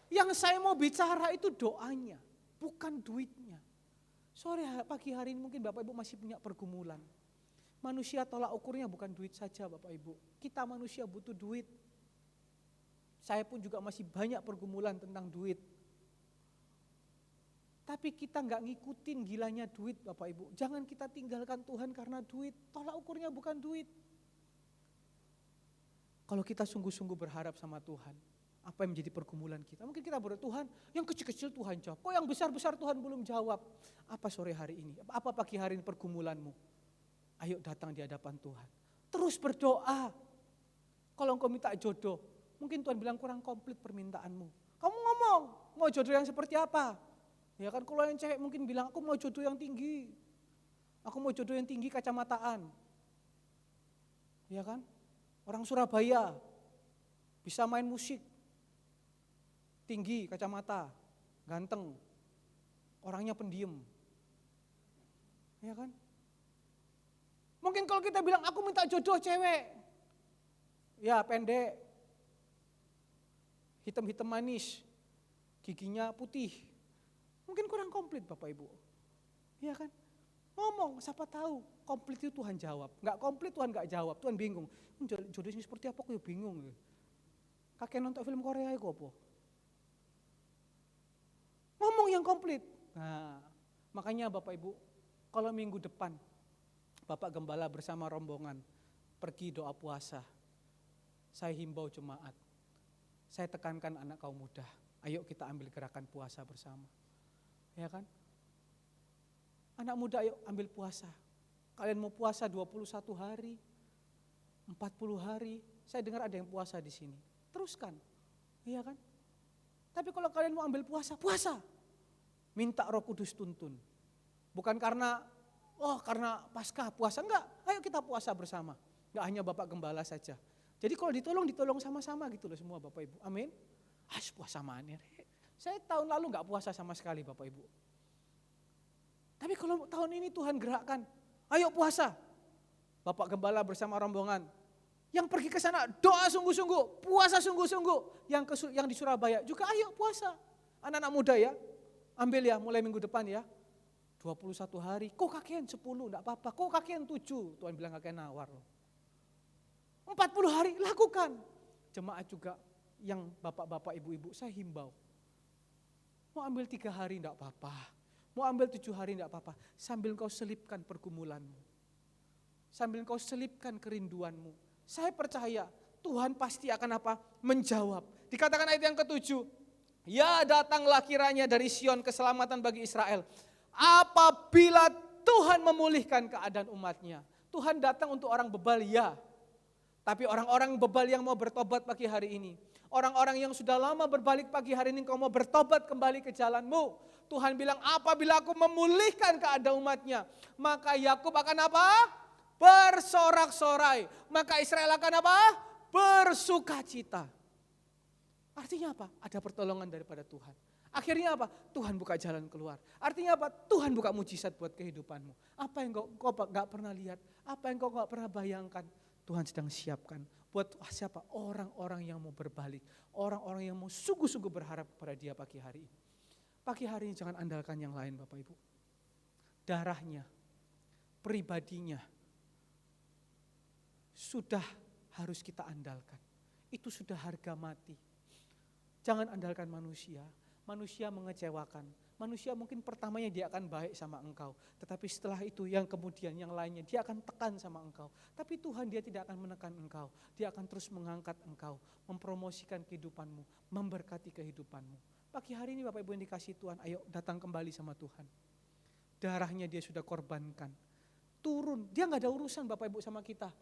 Yang saya mau bicara itu doanya, bukan duitnya. Pagi hari ini mungkin Bapak Ibu masih punya pergumulan. Manusia tolak ukurnya bukan duit saja Bapak Ibu. Kita manusia butuh duit. Saya pun juga masih banyak pergumulan tentang duit. Tapi kita gak ngikutin gilanya duit Bapak Ibu. Jangan kita tinggalkan Tuhan karena duit. Tolak ukurnya bukan duit. Kalau kita sungguh-sungguh berharap sama Tuhan, apa yang menjadi pergumulan kita? Mungkin kita berdoa, Tuhan yang kecil-kecil Tuhan jawab. Kok yang besar-besar Tuhan belum jawab? Apa sore hari ini? Apa pagi hari ini pergumulanmu? Ayo datang di hadapan Tuhan. Terus berdoa. Kalau engkau minta jodoh, mungkin Tuhan bilang kurang komplit permintaanmu. Kamu ngomong, mau jodoh yang seperti apa? Ya kan kalau yang cewek mungkin bilang, aku mau jodoh yang tinggi. Aku mau jodoh yang tinggi kacamataan. Ya kan? Orang Surabaya, bisa main musik. Tinggi kacamata, ganteng. Orangnya pendiam. Ya kan? Mungkin kalau kita bilang, aku minta jodoh cewek. Ya pendek. Hitam-hitam manis. Giginya putih. Mungkin kurang komplit Bapak Ibu. Iya kan? Ngomong, siapa tahu. Komplit itu Tuhan jawab. Enggak komplit Tuhan enggak jawab. Tuhan bingung. Jodohnya seperti apa aku ya bingung. Kakek nonton film Korea itu apa? Ngomong yang komplit. Nah, makanya Bapak Ibu, kalau minggu depan Bapak Gembala bersama rombongan pergi doa puasa. Saya himbau jemaat. Saya tekankan anak kaum muda. Ayo kita ambil gerakan puasa bersama. Ya kan? Anak muda ayo ambil puasa. Kalian mau puasa 21 hari, 40 hari. Saya dengar ada yang puasa di sini. Teruskan. Iya kan? Tapi kalau kalian mau ambil puasa, puasa. Minta Roh Kudus tuntun. Bukan karena Paskah puasa, enggak. Ayo kita puasa bersama. Enggak hanya Bapak Gembala saja. Jadi kalau ditolong sama-sama gitu loh semua Bapak Ibu. Amin. Puasa mana? Saya tahun lalu enggak puasa sama sekali Bapak Ibu. Tapi kalau tahun ini Tuhan gerakkan, ayo puasa. Bapak Gembala bersama rombongan. Yang pergi ke sana doa sungguh-sungguh, puasa sungguh-sungguh. Yang di Surabaya juga ayo puasa. Anak-anak muda ya, ambil ya mulai minggu depan ya. 21 hari, kok kakean 10, enggak apa-apa. Kok kakean 7, Tuhan bilang kakean nawar loh. 40 hari, lakukan. Jemaat juga yang bapak-bapak, ibu-ibu, saya himbau. Mau ambil 3 hari enggak apa-apa. Mau ambil 7 hari tidak apa-apa. Sambil engkau selipkan pergumulanmu. Sambil engkau selipkan kerinduanmu. Saya percaya Tuhan pasti akan apa? Menjawab. Dikatakan ayat yang ke-7. Ya datanglah kiranya dari Sion keselamatan bagi Israel. Apabila Tuhan memulihkan keadaan umatnya. Tuhan datang untuk orang bebal, ya. Tapi orang-orang bebal yang mau bertobat pagi hari ini. Orang-orang yang sudah lama berbalik pagi hari ini, kau mau bertobat kembali ke jalanmu. Tuhan bilang, apabila aku memulihkan keadaan umatnya, maka Yakub akan apa? Bersorak-sorai. Maka Israel akan apa? Bersukacita. Artinya apa? Ada pertolongan daripada Tuhan. Akhirnya apa? Tuhan buka jalan keluar. Artinya apa? Tuhan buka mujizat buat kehidupanmu. Apa yang kau gak pernah lihat, apa yang kau gak pernah bayangkan, Tuhan sedang siapkan. Buat siapa? Orang-orang yang mau berbalik. Orang-orang yang mau sungguh-sungguh berharap kepada Dia pagi hari ini. Pagi hari ini jangan andalkan yang lain Bapak Ibu. Darahnya, pribadinya, sudah harus kita andalkan. Itu sudah harga mati. Jangan andalkan manusia. Manusia mengecewakan. Manusia mungkin pertamanya dia akan baik sama engkau. Tetapi setelah itu yang kemudian yang lainnya dia akan tekan sama engkau. Tapi Tuhan dia tidak akan menekan engkau. Dia akan terus mengangkat engkau. Mempromosikan kehidupanmu. Memberkati kehidupanmu. Pagi hari ini Bapak Ibu yang dikasih Tuhan, ayo datang kembali sama Tuhan. Darahnya dia sudah korbankan. Turun, dia gak ada urusan Bapak Ibu sama kita.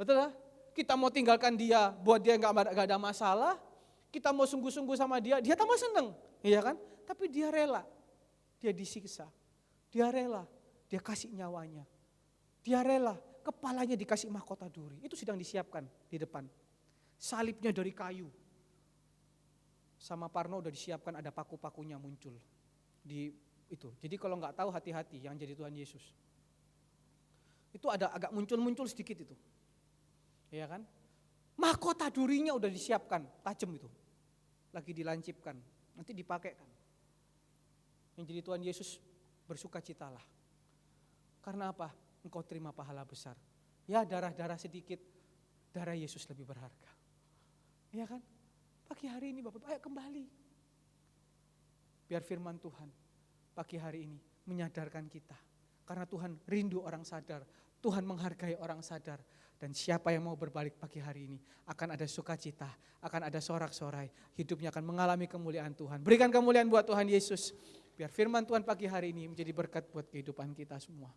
Betul lah? Kita mau tinggalkan dia, buat dia gak ada masalah. Kita mau sungguh-sungguh sama dia, dia tambah seneng. Iya kan? Tapi dia rela, dia disiksa, dia rela, dia kasih nyawanya, dia rela, kepalanya dikasih mahkota duri, itu sedang disiapkan di depan. Salibnya dari kayu, sama Parno udah disiapkan ada paku-pakunya muncul di itu. Jadi kalau nggak tahu hati-hati yang jadi Tuhan Yesus. Itu ada agak muncul-muncul sedikit itu, ya kan? Mahkota durinya udah disiapkan, tajam itu, lagi dilancipkan, nanti dipakaikan. Yang jadi Tuhan Yesus bersukacitalah. Karena apa? Engkau terima pahala besar. Ya darah-darah sedikit, darah Yesus lebih berharga. Ya kan? Pagi hari ini Bapak, ayo kembali. Biar firman Tuhan pagi hari ini menyadarkan kita. Karena Tuhan rindu orang sadar, Tuhan menghargai orang sadar. Dan siapa yang mau berbalik pagi hari ini, akan ada sukacita, akan ada sorak-sorai. Hidupnya akan mengalami kemuliaan Tuhan. Berikan kemuliaan buat Tuhan Yesus. Biar firman Tuhan pagi hari ini menjadi berkat buat kehidupan kita semua.